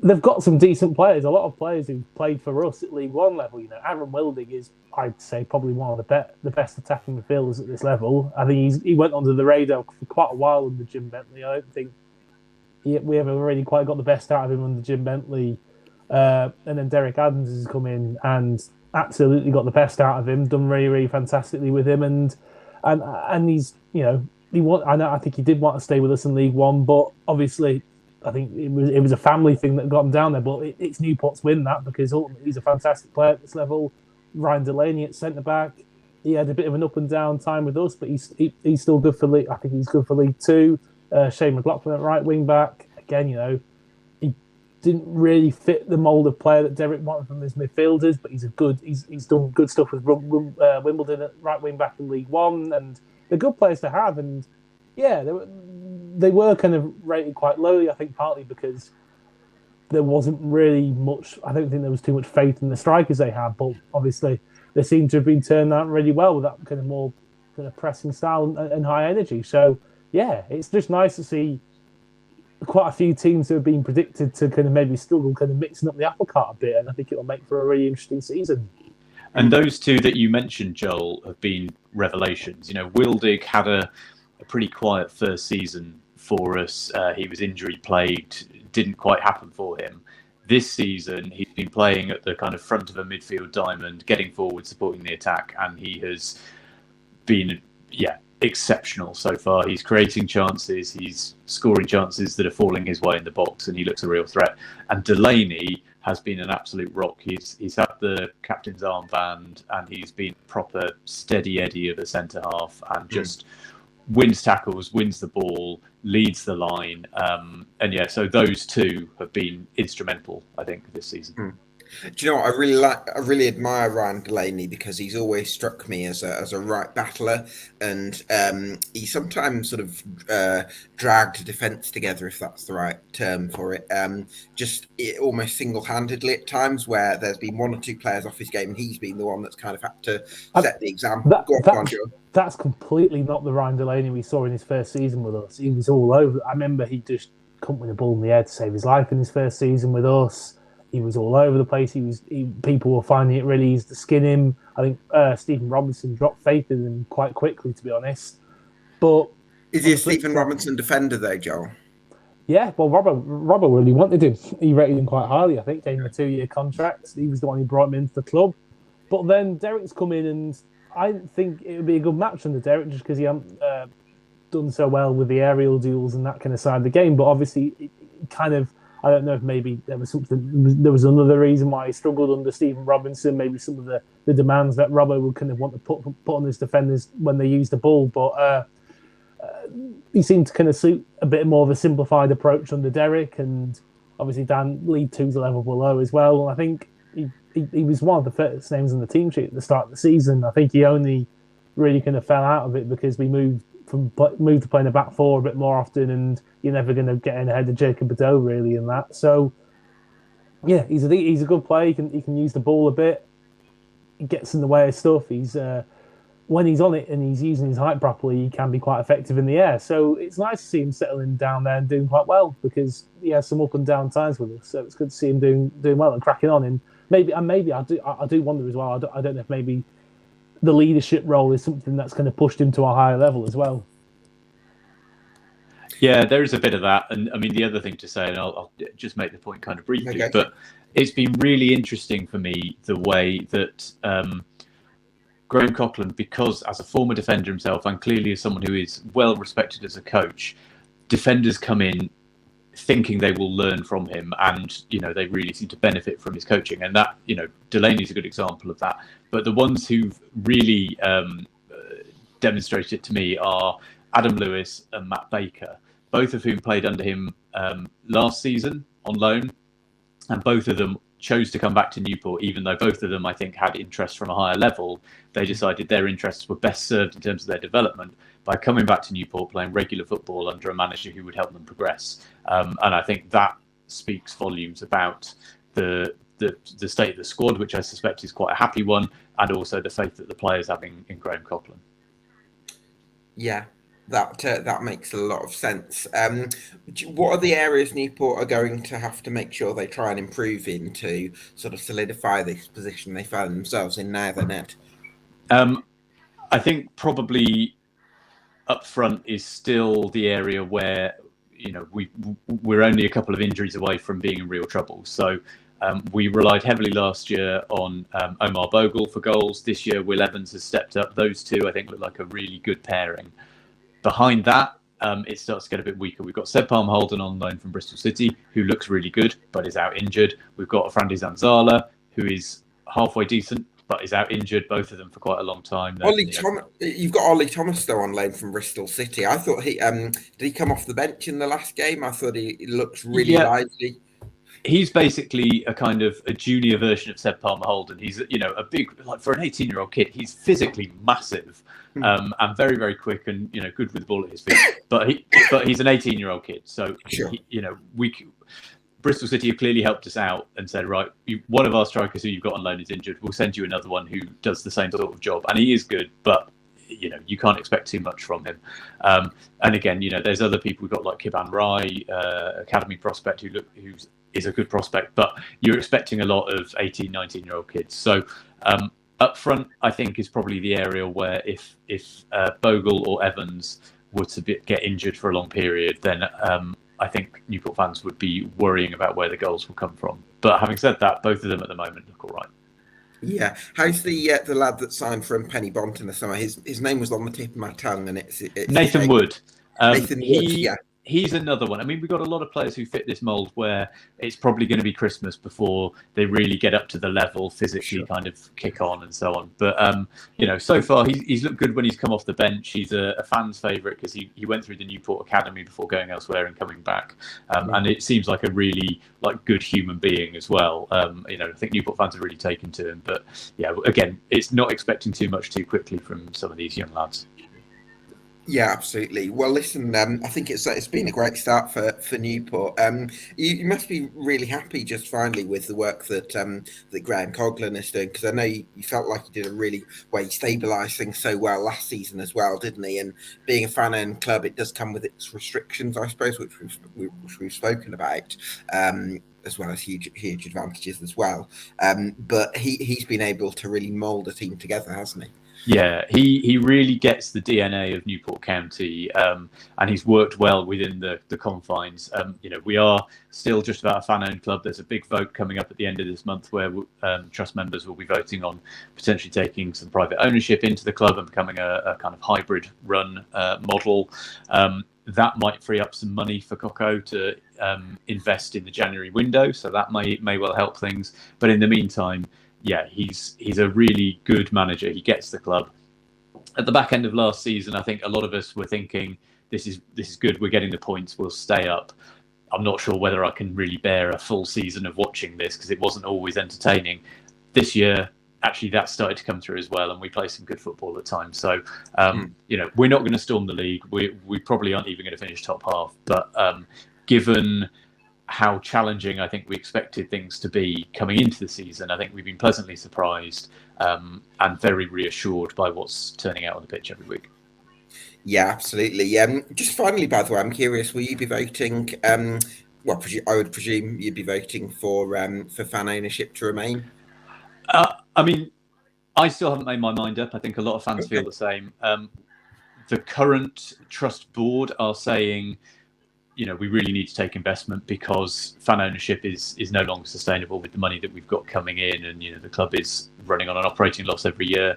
They've got some decent players. A lot of players who played for us at League One level. You know, Aaron Wilding is, I'd say, probably one of the best attacking midfielders at this level. I think he went under the radar for quite a while under Jim Bentley. I don't think we ever really quite got the best out of him under Jim Bentley. And then Derek Adams has come in and absolutely got the best out of him. Done really, really fantastically with him, and he's, you know, I think he did want to stay with us in League One, but obviously, I think it was a family thing that got him down there. But it's Newport's win that, because ultimately he's a fantastic player at this level. Ryan Delaney at centre back, he had a bit of an up and down time with us, but he's still good for League. I think he's good for League Two. Shane McLaughlin at right wing back. Again, you know, he didn't really fit the mould of player that Derek wanted from his midfielders, but he's done good stuff with Wimbledon at right wing back in League One, and they're good players to have. And yeah, they were kind of rated quite lowly, I think, partly because there wasn't really much. I don't think there was too much faith in the strikers they had, but obviously they seem to have been turned out really well with that kind of more kind of pressing style and high energy. So yeah, it's just nice to see quite a few teams who have been predicted to kind of maybe struggle, kind of mixing up the apple cart a bit, and I think it'll make for a really interesting season. And those two that you mentioned, Joel, have been revelations. You know, Wildig had a pretty quiet first season for us. He was injury plagued, didn't quite happen for him. This season, he's been playing at the kind of front of a midfield diamond, getting forward, supporting the attack, and he has been, exceptional so far. He's creating chances, he's scoring chances that are falling his way in the box, and he looks a real threat. And Delaney has been an absolute rock. He's had the captain's armband, and he's been proper steady Eddie of a centre half, and just wins tackles, wins the ball, leads the line, so those two have been instrumental, I think, this season. Do you know what I really admire Ryan Delaney, because he's always struck me as a right battler, and he sometimes sort of dragged defence together, if that's the right term for it. Almost single-handedly at times, where there's been one or two players off his game, and he's been the one that's kind of had to set the example. That's completely not the Ryan Delaney we saw in his first season with us. He was all over. I remember he just couldn't win a ball in the air to save his life in his first season with us. He was all over the place. People were finding it really easy to skin him. I think Stephen Robinson dropped faith in him quite quickly, to be honest. But is he a Stephen Robinson defender, though, Joel? Yeah, well, Robert really wanted him. He rated him quite highly, I think, gave him a 2-year contract. He was the one who brought him into the club. But then Derek's come in, and I think it would be a good match under Derek, just because he hadn't done so well with the aerial duels and that kind of side of the game. But obviously, it kind of, I don't know if maybe there was another reason why he struggled under Stephen Robinson. Maybe some of the demands that Robbo would kind of want to put on his defenders when they use the ball. But he seemed to kind of suit a bit more of a simplified approach under Derek, and obviously Dan League Two's a level below as well. I think he was one of the first names on the team sheet at the start of the season. I think he only really kind of fell out of it because we moved to playing a back four a bit more often, and you're never going to get in ahead of Jacob Badeau really in that. So yeah, he's a good player. He can use the ball a bit. He gets in the way of stuff. He's when he's on it and he's using his height properly, he can be quite effective in the air. So it's nice to see him settling down there and doing quite well, because he has some up and down times with us. So it's good to see him doing well and cracking on. And maybe I do wonder as well. I don't know if maybe the leadership role is something that's kind of pushed him to a higher level as well. Yeah, there is a bit of that. And I mean, the other thing to say, and I'll just make the point kind of briefly, Okay. but it's been really interesting for me the way that Graham Coughlin, because as a former defender himself and clearly as someone who is well respected as a coach, defenders come in thinking they will learn from him, and they really seem to benefit from his coaching. And that, Delaney's a good example of that. But the ones who've really demonstrated it to me are Adam Lewis and Matt Baker, both of whom played under him last season on loan, and both of them chose to come back to Newport, even though both of them, I think, had interests from a higher level. They decided their interests were best served in terms of their development by coming back to Newport, playing regular football under a manager who would help them progress. And I think that speaks volumes about the state of the squad, which I suspect is quite a happy one, and also the faith that the players have in Graham Coughlin. Yeah, that makes a lot of sense. What are the areas Newport are going to have to make sure they try and improve in to sort of solidify this position they find themselves in now, then, Ed? I think probably up front is still the area where we're only a couple of injuries away from being in real trouble. So we relied heavily last year on Omar Bogle for goals. This year, Will Evans has stepped up. Those two, I think, look like a really good pairing. Behind that, it starts to get a bit weaker. We've got Seb Palmer Holden on loan from Bristol City, who looks really good, but is out injured. We've got Afrandi Zanzala, who is halfway decent, but is out injured, both of them for quite a long time. You've got Ollie Thomas, though, on loan from Bristol City. I thought did he come off the bench in the last game? I thought he looks really lively. He's basically a kind of a junior version of Seb Palmer Holden. He's, a big, like for an 18-year-old kid, he's physically massive and very, very quick and, good with the ball at his feet. But he's an 18-year-old kid. So, sure. Bristol City have clearly helped us out and said, right, one of our strikers who you've got on loan is injured. We'll send you another one who does the same sort of job. And he is good, but, you can't expect too much from him. And again, there's other people we've got like Kiban Rai, academy prospect, who's is a good prospect, but you're expecting a lot of 18, 19-year-old kids. So up front, I think, is probably the area where if Bogle or Evans were to get injured for a long period, then I think Newport fans would be worrying about where the goals will come from. But having said that, both of them at the moment look all right. Yeah, how's the lad that signed from Penny Bont in the summer? His name was on the tip of my tongue, and it's Nathan Wood. Nathan Wood, yeah. He's another one. I mean, we've got a lot of players who fit this mould where it's probably going to be Christmas before they really get up to the level physically, kind of kick on and so on. But, so far he's looked good when he's come off the bench. He's a fan's favourite because he went through the Newport Academy before going elsewhere and coming back. And it seems like a really good human being as well. I think Newport fans are really taken to him. But, yeah, again, it's not expecting too much too quickly from some of these young lads. Yeah, absolutely. Well, listen, I think it's been a great start for Newport. You must be really happy just finally with the work that Graham Coughlin is doing, because I know you felt like he did he stabilised things so well last season as well, didn't he? And being a fan-owned club, it does come with its restrictions, I suppose, which we've spoken about. As well as huge advantages as well. But he's been able to really mould a team together, hasn't he? Yeah, he really gets the DNA of Newport County, and he's worked well within the confines. We are still just about a fan-owned club. There's a big vote coming up at the end of this month where trust members will be voting on potentially taking some private ownership into the club and becoming a kind of hybrid run model. That might free up some money for Coco to invest in the January window, so that may well help things. But in the meantime, yeah, he's a really good manager. He gets the club. At the back end of last season, I think a lot of us were thinking, this is good. We're getting the points. We'll stay up. I'm not sure whether I can really bear a full season of watching this because it wasn't always entertaining. This year, actually, that started to come through as well, and we play some good football at times. So, we're not going to storm the league. We probably aren't even going to finish top half. But given how challenging I think we expected things to be coming into the season, I think we've been pleasantly surprised and very reassured by what's turning out on the pitch every week. Yeah, absolutely. Just finally, by the way, I'm curious, will you be voting? I would presume you'd be voting for fan ownership to remain. I mean, I still haven't made my mind up. I think a lot of fans feel the same. The current trust board are saying we really need to take investment because fan ownership is no longer sustainable with the money that we've got coming in, and the club is running on an operating loss every year.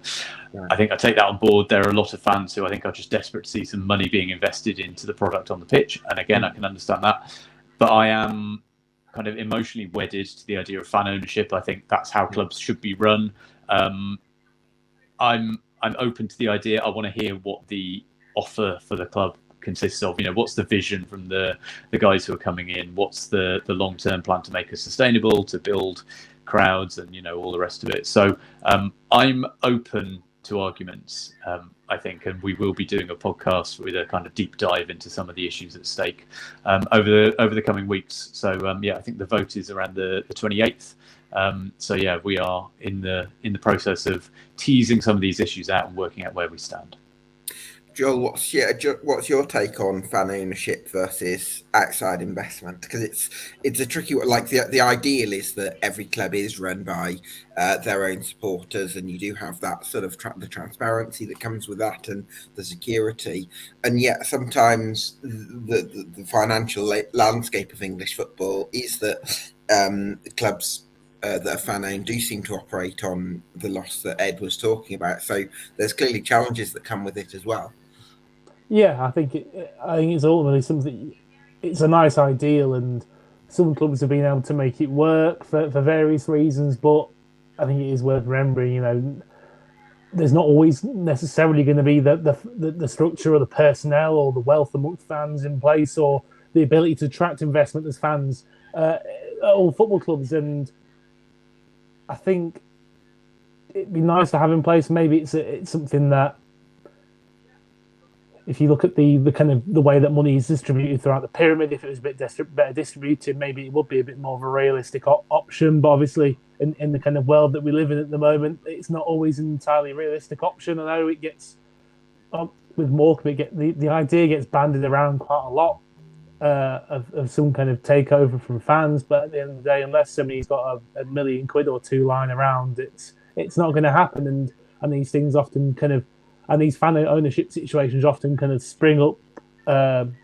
Yeah. I think I take that on board. There are a lot of fans who I think are just desperate to see some money being invested into the product on the pitch, and again, I can understand that. But I am kind of emotionally wedded to the idea of fan ownership. I think that's how clubs should be run. I'm open to the idea. I want to hear what the offer for the club consists of. What's the vision from the guys who are coming in? What's the long-term plan to make us sustainable, to build crowds, and all the rest of it. So I'm open to arguments, I think, and we will be doing a podcast with a kind of deep dive into some of the issues at stake over the coming weeks. So I think the vote is around the 28th. So we are in the process of teasing some of these issues out and working out where we stand. Joel, what's your take on fan ownership versus outside investment? Because it's a tricky one. Like the ideal is that every club is run by their own supporters, and you do have that sort of the transparency that comes with that and the security. And yet sometimes the financial landscape of English football is that clubs that are fan-owned do seem to operate on the loss that Ed was talking about. So there's clearly challenges that come with it as well. Yeah, I think it's ultimately something. It's a nice ideal, and some clubs have been able to make it work for various reasons. But I think it is worth remembering, there's not always necessarily going to be the structure or the personnel or the wealth amongst fans in place, or the ability to attract investment as fans at all football clubs. And I think it'd be nice to have in place. Maybe it's something that, if you look at the kind of the way that money is distributed throughout the pyramid, if it was a bit better distributed, maybe it would be a bit more of a realistic option. But obviously, in the kind of world that we live in at the moment, it's not always an entirely realistic option. I know it gets with Morecambe, the idea gets bandied around quite a lot of some kind of takeover from fans. But at the end of the day, unless somebody's got a £1 million or two lying around, it's not going to happen. And these things often kind of, and these fan ownership situations often kind of spring up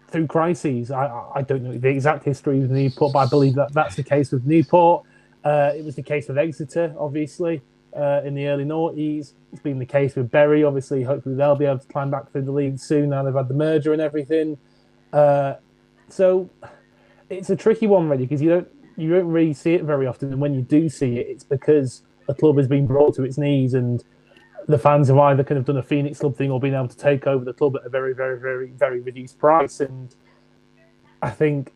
through crises. I don't know the exact history of Newport, but I believe that's the case with Newport. It was the case with Exeter, obviously, in the early noughties. It's been the case with Bury, obviously. Hopefully they'll be able to climb back through the league soon now they've had the merger and everything. So it's a tricky one, really, because you don't really see it very often. And when you do see it, it's because a club has been brought to its knees and the fans have either kind of done a Phoenix Club thing or been able to take over the club at a very, very, very, very reduced price. And I think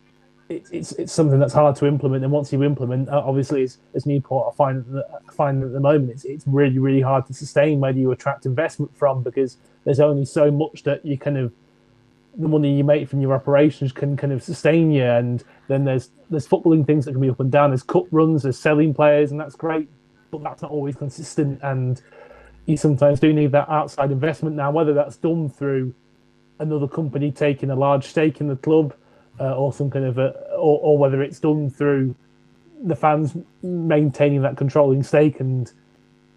it's something that's hard to implement. And once you implement, obviously, as Newport, I find at the moment, it's really, really hard to sustain where you attract investment from, because there's only so much that you kind of, the money you make from your operations can kind of sustain you. And then there's footballing things that can be up and down. There's cup runs, there's selling players, and that's great, but that's not always consistent. And you sometimes do need that outside investment now, whether that's done through another company taking a large stake in the club, or some kind of or whether it's done through the fans maintaining that controlling stake and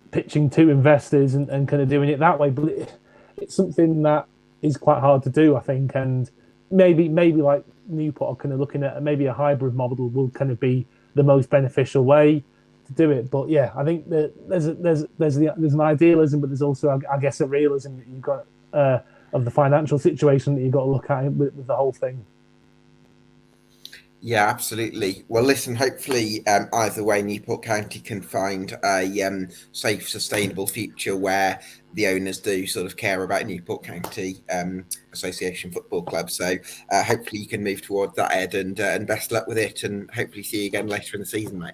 pitching to investors and kind of doing it that way. But it's something that is quite hard to do, I think. And maybe like Newport are kind of looking at maybe a hybrid model will kind of be the most beneficial way to do it. But yeah, I think that there's an idealism, but there's also, I guess, a realism that you've got of the financial situation that you've got to look at with the whole thing. Yeah, absolutely. Well, listen, hopefully either way, Newport County can find a safe, sustainable future where the owners do sort of care about Newport County Association Football Club. So hopefully you can move towards that, Ed, and best luck with it, and hopefully see you again later in the season, mate.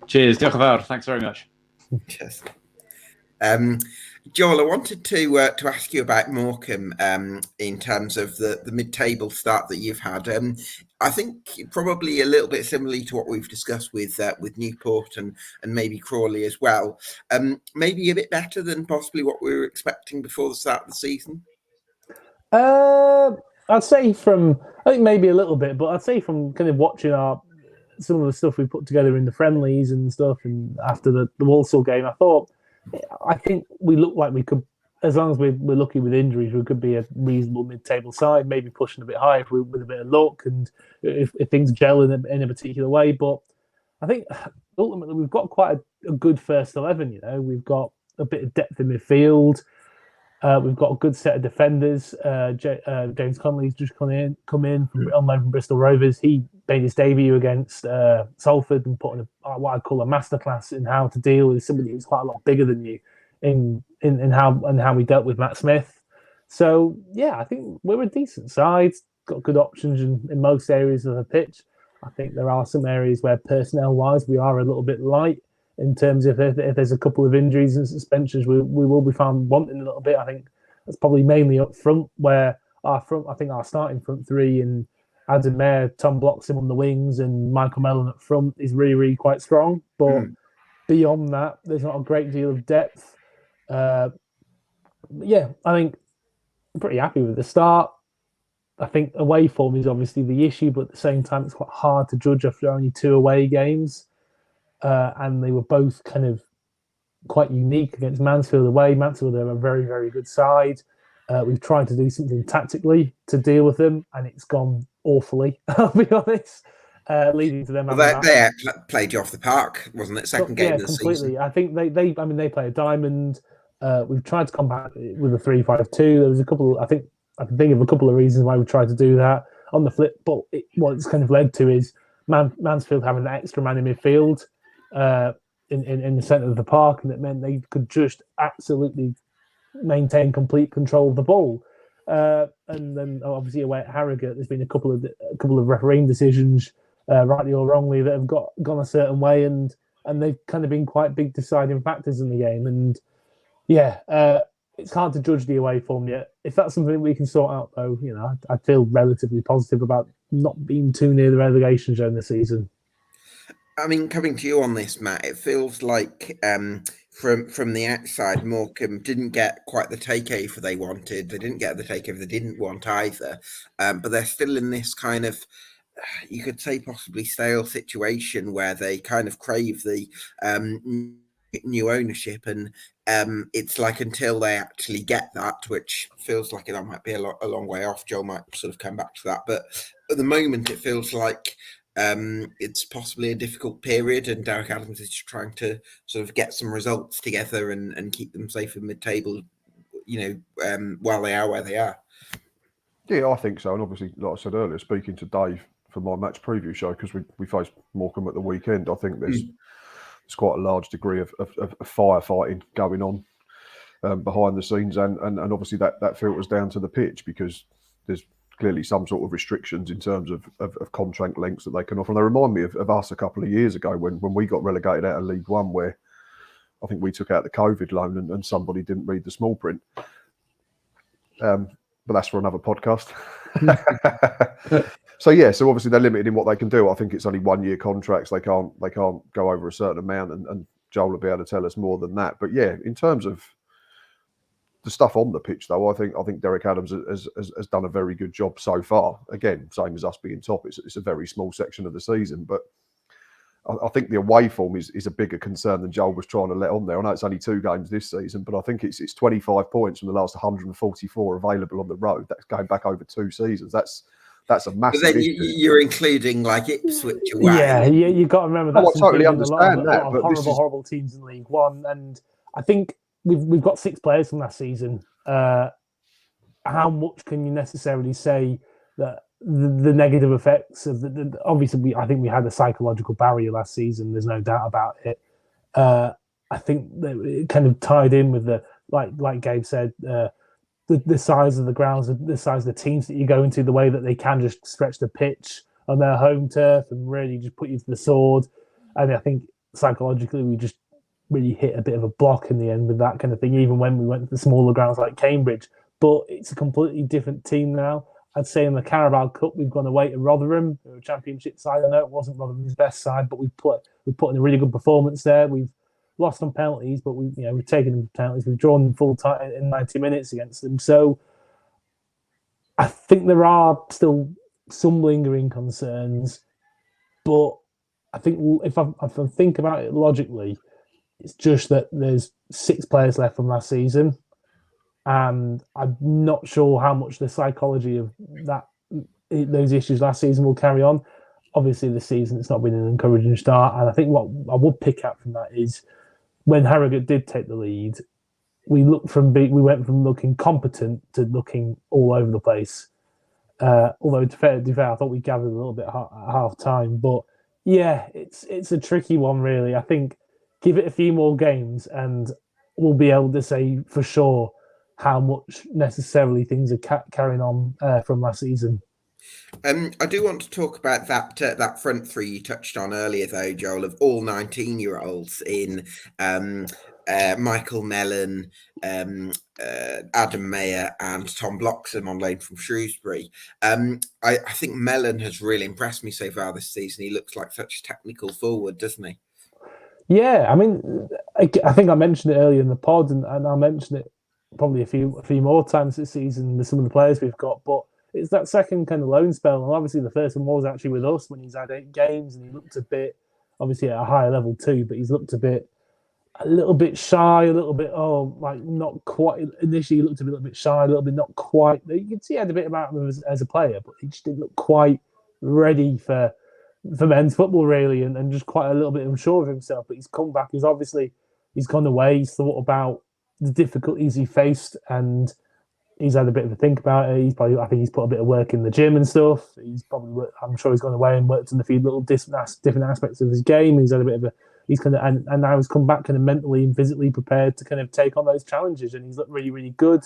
Cheers. Diolch yn fawr. Thanks very much. Cheers. Joel, I wanted to ask you about Morecambe in terms of the mid-table start that you've had. I think probably a little bit similarly to what we've discussed with Newport and maybe Crawley as well. Maybe a bit better than possibly what we were expecting before the start of the season. I'd say I think maybe a little bit, but I'd say from kind of watching some of the stuff we put together in the friendlies and stuff, and after the Walsall game, I think we looked like we could as long as we're lucky with injuries, we could be a reasonable mid-table side, maybe pushing a bit higher with a bit of luck and if things gel in a particular way. But I think ultimately we've got quite a good first 11. You know, we've got a bit of depth in midfield. We've got a good set of defenders. James Connolly's just come in on loan from Bristol Rovers. He made his debut against Salford and put in what I'd call a masterclass in how to deal with somebody who's quite a lot bigger than you in how we dealt with Matt Smith. So yeah, I think we're a decent side. Got good options in most areas of the pitch. I think there are some areas where personnel-wise we are a little bit light. In terms of if there's a couple of injuries and suspensions, we will be found wanting a little bit. I think that's probably mainly up front, where our starting front three and Adam Mayer, Tom Bloxham on the wings, and Michael Mellon up front is really, really quite strong. But beyond that, there's not a great deal of depth. Yeah, I think I'm pretty happy with the start. I think away form is obviously the issue, but at the same time, it's quite hard to judge after only 2 away games. And they were both kind of quite unique against Mansfield away. Mansfield are a very, very good side. We've tried to do something tactically to deal with them, and it's gone awfully, I'll be honest, leading to them. Well, they played you off the park, wasn't it? Second game of the completely. season. I think they play a diamond. We've tried to combat it with a 3-5-2. There was a couple. I can think of a couple of reasons why we tried to do that. On the flip, but what it's kind of led to is Mansfield having that extra man in midfield. In the centre of the park, and it meant they could just absolutely maintain complete control of the ball. And then obviously away at Harrogate, there's been a couple of refereeing decisions, rightly or wrongly, that have gone a certain way, and they've kind of been quite big deciding factors in the game. And yeah, it's hard to judge the away form yet. If that's something we can sort out, though, you know, I feel relatively positive about not being too near the relegation zone this season. I mean, coming to you on this, Matt, it feels like from the outside, Morecambe didn't get quite the takeover they wanted. They didn't get the takeover they didn't want either. But they're still in this kind of, you could say, possibly stale situation where they kind of crave the new ownership, and it's like until they actually get that, which feels like that might be a long way off. Joel might sort of come back to that, but at the moment, it feels like it's possibly a difficult period, and Derek Adams is trying to sort of get some results together and keep them safe in mid-table, you know, while they are where they are. Yeah, I think so. And obviously, like I said earlier, speaking to Dave for my match preview show, because we faced Morecambe at the weekend, I think there's quite a large degree of firefighting going on behind the scenes, and obviously that filters down to the pitch, because there's clearly some sort of restrictions in terms of contract lengths that they can offer. And they remind me of us a couple of years ago when we got relegated out of League One, where I think we took out the COVID loan and somebody didn't read the small print. But that's for another podcast. So obviously they're limited in what they can do. I think it's only 1-year contracts. They can't go over a certain amount, and Joel will be able to tell us more than that. But yeah, in terms of the stuff on the pitch, though, I think Derek Adams has done a very good job so far. Again, same as us being top, it's a very small section of the season, but I think the away form is a bigger concern than Joel was trying to let on there. I know it's only 2 games this season, but I think it's 25 points from the last 144 available on the road. That's going back over 2 seasons. That's a massive. But then you're including like Ipswich away. Yeah, you got to remember that. I totally understand that, but horrible teams in League One, and I think we've got 6 players from last season. How much can you necessarily say that the negative effects of obviously I think we had a psychological barrier last season. There's no doubt about it. I think that it kind of tied in with the like Gabe said, the size of the grounds, the size of the teams that you go into, the way that they can just stretch the pitch on their home turf and really just put you to the sword. And I think psychologically we just really hit a bit of a block in the end with that kind of thing, even when we went to the smaller grounds like Cambridge. But it's a completely different team now. I'd say in the Carabao Cup, we've gone away to Rotherham, a championship side. I know it wasn't Rotherham's best side, but we put in a really good performance there. We've lost on penalties, but we've taken them penalties. We've drawn full time in 90 minutes against them. So I think there are still some lingering concerns, but I think if I think about it logically, it's just that there's 6 players left from last season. and I'm not sure how much the psychology of those issues last season will carry on. Obviously, this season it's not been an encouraging start, and I think what I would pick out from that is when Harrogate did take the lead, we went from looking competent to looking all over the place. Although to be fair, I thought we gathered a little bit at half time, but yeah, it's a tricky one really. I think give it a few more games, and we'll be able to say for sure how much necessarily things are carrying on from last season. I do want to talk about that front three you touched on earlier, though, Joel, of all 19-year-olds in Michael Mellon, Adam Mayer, and Tom Bloxham on loan from Shrewsbury. I think Mellon has really impressed me so far this season. He looks like such a technical forward, doesn't he? Yeah, I mean, I think I mentioned it earlier in the pod, and I'll mention it probably a few more times this season with some of the players we've got, but it's that second kind of loan spell. And obviously the first one was actually with us when he's had 8 games, and he looked a bit, obviously at a higher level too, but he's looked a little bit shy, a little bit, not quite. Initially, he looked a little bit shy, a little bit not quite. You can see he had a bit about him as a player, but he just didn't look quite ready for men's football, really, and just quite a little bit unsure of himself. But he's come back. He's gone away. He's thought about the difficulties he faced, and he's had a bit of a think about it. I think he's put a bit of work in the gym and stuff. I'm sure he's gone away and worked on a few little different aspects of his game. He's had a bit of and now he's come back kind of mentally and physically prepared to kind of take on those challenges, and he's looked really, really good.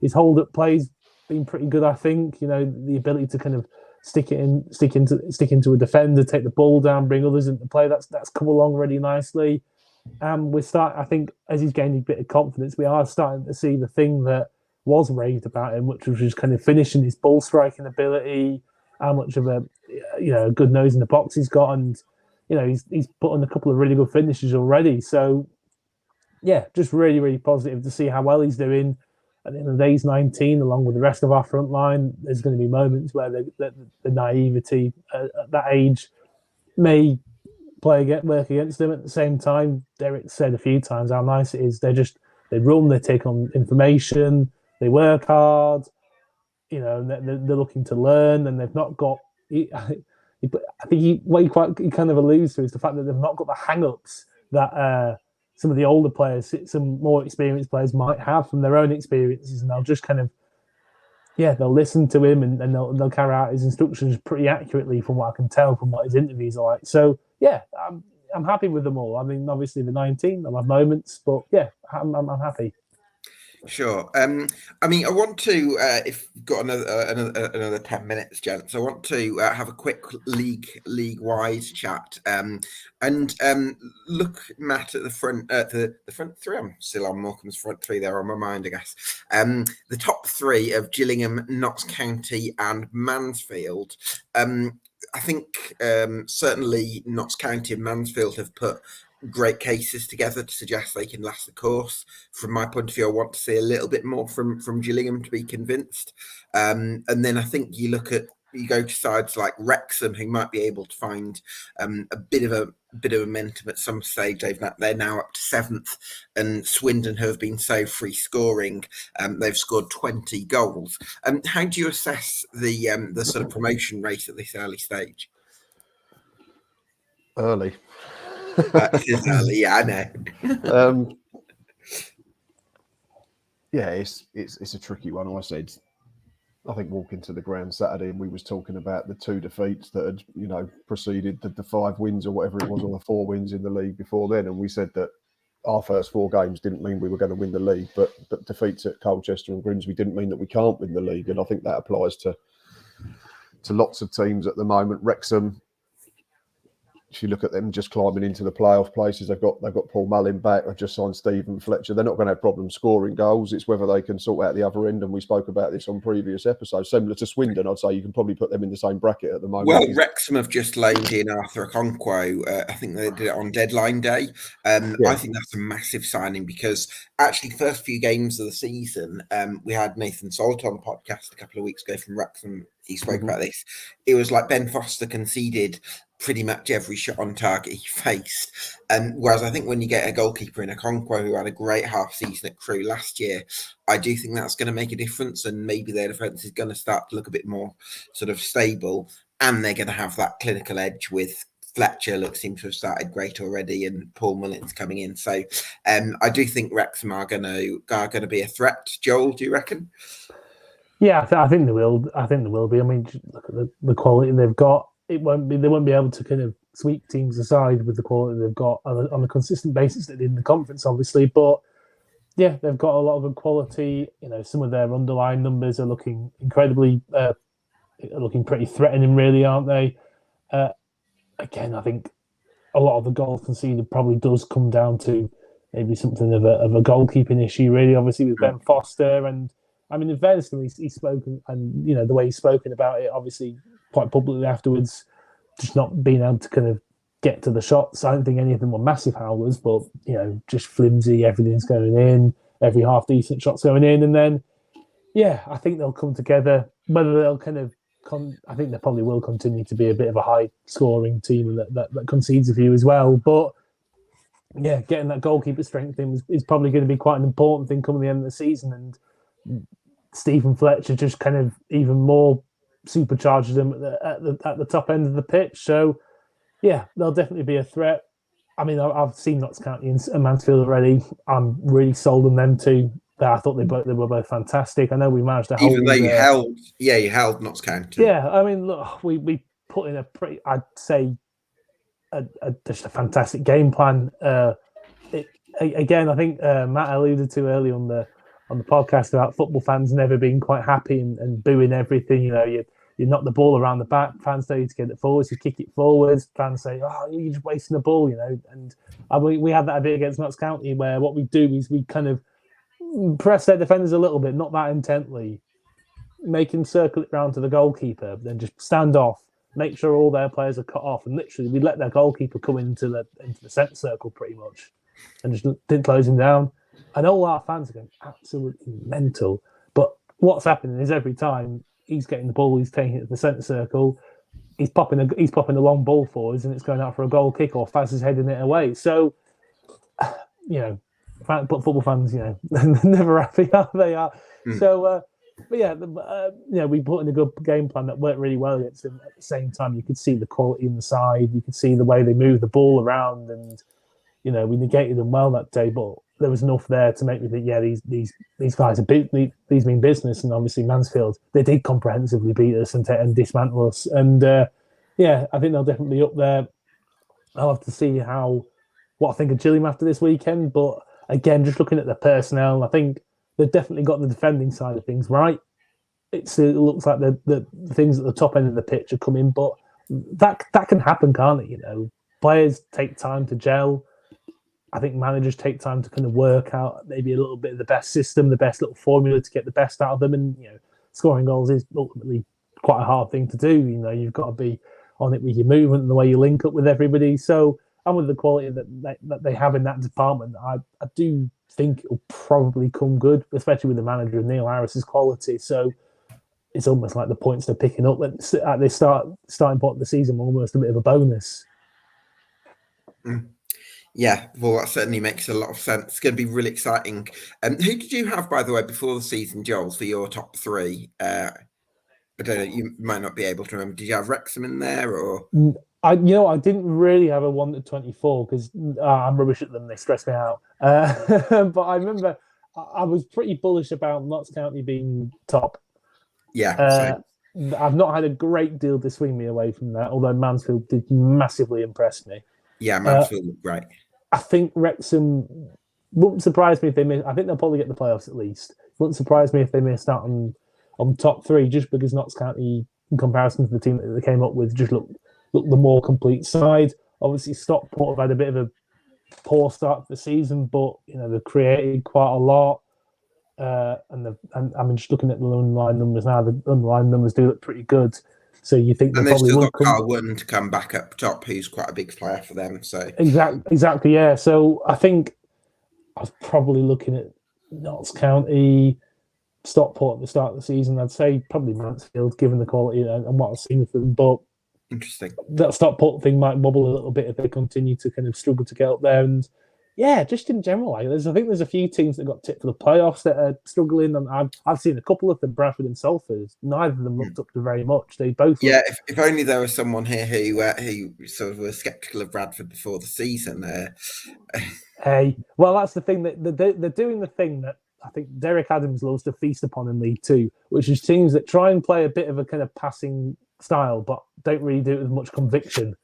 His hold-up play's been pretty good, I think. You know, the ability to kind of stick into a defender, take the ball down, bring others into play. That's come along really nicely. I think as he's gaining a bit of confidence, we are starting to see the thing that was raved about him, which was just kind of finishing, his ball striking ability, how much of a good nose in the box he's got, and he's put on a couple of really good finishes already. So yeah, just really, really positive to see how well he's doing. At the end of the day, he's 19, along with the rest of our front line. There's going to be moments where the naivety at that age may work against them. At the same time, Derek said a few times how nice it is. They run, they take on information, they work hard. They're looking to learn, and they've not got. I think he kind of alludes to is the fact that they've not got the hang-ups that some of the older players, some more experienced players might have from their own experiences, and they'll just kind of, they'll listen to him and they'll carry out his instructions pretty accurately from what I can tell from what his interviews are like. So yeah, I'm happy with them all. I mean, obviously the 19, they'll have moments, but yeah, I'm happy. Sure. I mean, I want to, if you've got another 10 minutes, gents, I want to have a quick league-wise chat and look, Matt, at the front, the front three. I'm still on Morecambe's front three there on my mind, I guess. The top three of Gillingham, Notts County, and Mansfield. I think certainly Notts County and Mansfield have put great cases together to suggest they can last the course. From my point of view, I want to see a little bit more from Gillingham to be convinced. And then I think you go to sides like Wrexham, who might be able to find a bit of momentum at some stage. They're now up to 7th, and Swindon, who have been so free scoring, they've scored 20 goals. How do you assess the sort of promotion race at this early stage? Early. It is early, yeah, I know. Yeah, it's a tricky one. I think walking to the ground Saturday, and we was talking about the 2 defeats that had, preceded the 5 wins or whatever it was, or the 4 wins in the league before then, and we said that our first 4 games didn't mean we were going to win the league, but defeats at Colchester and Grimsby didn't mean that we can't win the league, and I think that applies to lots of teams at the moment. Wrexham, if you look at them just climbing into the playoff places, they've got Paul Mullin back. They've just signed Stephen Fletcher. They're not going to have problems scoring goals. It's whether they can sort out the other end. And we spoke about this on previous episodes. Similar to Swindon, I'd say you can probably put them in the same bracket at the moment. Well, Wrexham have just loaned in Arthur Okonkwo. I think they did it on deadline day. I think that's a massive signing because actually first few games of the season, we had Nathan Salt on the podcast a couple of weeks ago from Wrexham. He spoke about this. It was like Ben Foster conceded pretty much every shot on target he faced. Whereas I think when you get a goalkeeper in Okonkwo who had a great half season at Crewe last year, I do think that's going to make a difference, and maybe their defence is going to start to look a bit more sort of stable, and they're going to have that clinical edge with Fletcher seems to have started great already, and Paul Mullin's coming in. So I do think Wrexham are going to be a threat. Joel, do you reckon? Yeah, I think they will. I think they will be. I mean, just look at the quality they've got. They won't be able to kind of sweep teams aside with the quality they've got on a consistent basis in the conference, obviously. But yeah, they've got a lot of good quality. You know, some of their underlying numbers are looking incredibly, looking pretty threatening, really, aren't they? Again, I think a lot of the goals conceded probably does come down to maybe something of a goalkeeping issue, really. Obviously, with Ben Foster, and I mean, in fairness to him, he's spoken, and you know the way he's spoken about it, obviously quite publicly afterwards, just not being able to kind of get to the shots. I don't think any of them were massive howlers, but you know, just flimsy. Everything's going in, every half decent shot's going in, and then yeah, I think they'll come together. Whether they'll kind of I think they probably will continue to be a bit of a high-scoring team that concedes a few as well. But yeah, getting that goalkeeper strength in is probably going to be quite an important thing coming the end of the season. And Stephen Fletcher just kind of even more supercharged them at the top end of the pitch. So yeah, they'll definitely be a threat. I mean, I've seen Notts County and Mansfield already. I'm really sold on them too. I thought they were both fantastic. I know we managed to hold. Even though you held Notts County. Yeah, I mean, look, we put in a pretty, I'd say, just a fantastic game plan. Again, I think Matt alluded to early on the podcast about football fans never being quite happy and booing everything. You know, you knock the ball around the back. Fans tell you to get it forwards. You kick it forwards. Fans say, "Oh, you're just wasting the ball." You know, and we had that a bit against Notts County, where what we do is we kind of press their defenders a little bit, not that intently, make them circle it round to the goalkeeper, then just stand off, make sure all their players are cut off, and literally we let their goalkeeper come into the centre circle pretty much, and just didn't close him down. And all our fans are going absolutely mental. But what's happening is every time he's getting the ball, he's taking it to the centre circle, he's popping a long ball forwards, and it's going out for a goal kick, or Faz is heading it away. So, you know. But football fans, you know, never happy how they are. So, but yeah, we put in a good game plan that worked really well against them. At the same time, you could see the quality in the side. You could see the way they moved the ball around, and you know, we negated them well that day. But there was enough there to make me think, yeah, these guys are these mean business. And obviously, Mansfield, they did comprehensively beat us and dismantle us. And yeah, I think they'll definitely be up there. I'll have to see what I think of Gillingham after this weekend, but. Again, just looking at the personnel, I think they've definitely got the defending side of things right. It looks like the things at the top end of the pitch are coming, but that can happen, can't it? You know, players take time to gel. I think managers take time to kind of work out maybe a little bit of the best system, the best little formula to get the best out of them. And you know, scoring goals is ultimately quite a hard thing to do. You know, you've got to be on it with your movement and the way you link up with everybody. So. And with the quality that they have in that department, I do think it'll probably come good, especially with the manager of Neil Harris's quality. So it's almost like the points they're picking up at this starting point of the season, almost a bit of a bonus. Yeah, well, that certainly makes a lot of sense. It's going to be really exciting. Who did you have, by the way, before the season, Joel, for your top three? I don't know, you might not be able to remember. Did you have Wrexham in there, or...? I didn't really have a 1 to 24 because I'm rubbish at them. They stress me out. But I remember I was pretty bullish about Notts County being top. Yeah. I've not had a great deal to swing me away from that, although Mansfield did massively impress me. Yeah, Mansfield looked great. I think Wrexham wouldn't surprise me if they miss. I think they'll probably get the playoffs at least. Wouldn't surprise me if they missed out on top three, just because Notts County, in comparison to the team that they came up with, just looked the more complete side. Obviously, Stockport have had a bit of a poor start to the season, but you know they've created quite a lot. And I'm just looking at the underlying numbers now. The underlying numbers do look pretty good. So you think and they've still got Carl Wooden to come back up top, who's quite a big player for them. So exactly, yeah. So I think I was probably looking at Notts County, Stockport at the start of the season. I'd say probably Mansfield, given the quality and what I've seen of them. But Interesting. That Stockport thing might wobble a little bit if they continue to kind of struggle to get up there. And yeah, just in general, like, I think there's a few teams that got tipped for the playoffs that are struggling, and I've seen a couple of them, Bradford and Salford. Neither of them looked up to very much. They both, if only there was someone here who sort of was sceptical of Bradford before the season. Hey, well, that's the thing that they're doing the thing that I think Derek Adams loves to feast upon in League Two, which is teams that try and play a bit of a kind of passing style, but don't really do it with much conviction.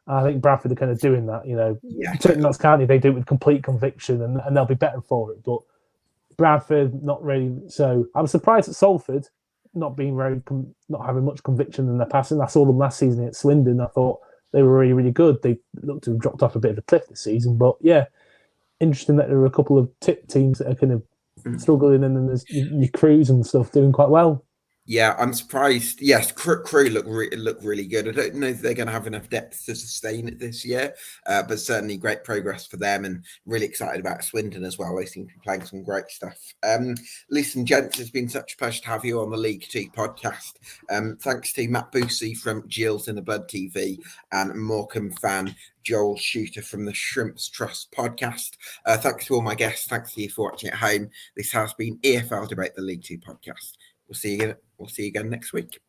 I think Bradford are kind of doing that, Certain Notts County, they do it with complete conviction, and they'll be better for it. But Bradford, not really. So I was surprised at Salford not being not having much conviction in their passing. I saw them last season at Swindon. I thought they were really, really good. They looked to have dropped off a bit of a cliff this season, but yeah, interesting that there are a couple of tip teams that are kind of struggling, and then there's your Crews and stuff doing quite well. Yeah, I'm surprised. Yes, Crew look really good. I don't know if they're going to have enough depth to sustain it this year, but certainly great progress for them, and really excited about Swindon as well. They seem to be playing some great stuff. Listen, gents, it's been such a pleasure to have you on the League Two podcast. Thanks to Matt Boosey from Gills In The Blood TV and Morecambe fan Joel Shooter from the Shrimps Trust podcast. Thanks to all my guests. Thanks to you for watching at home. This has been EFL Debate, the League Two podcast. We'll see you again next week.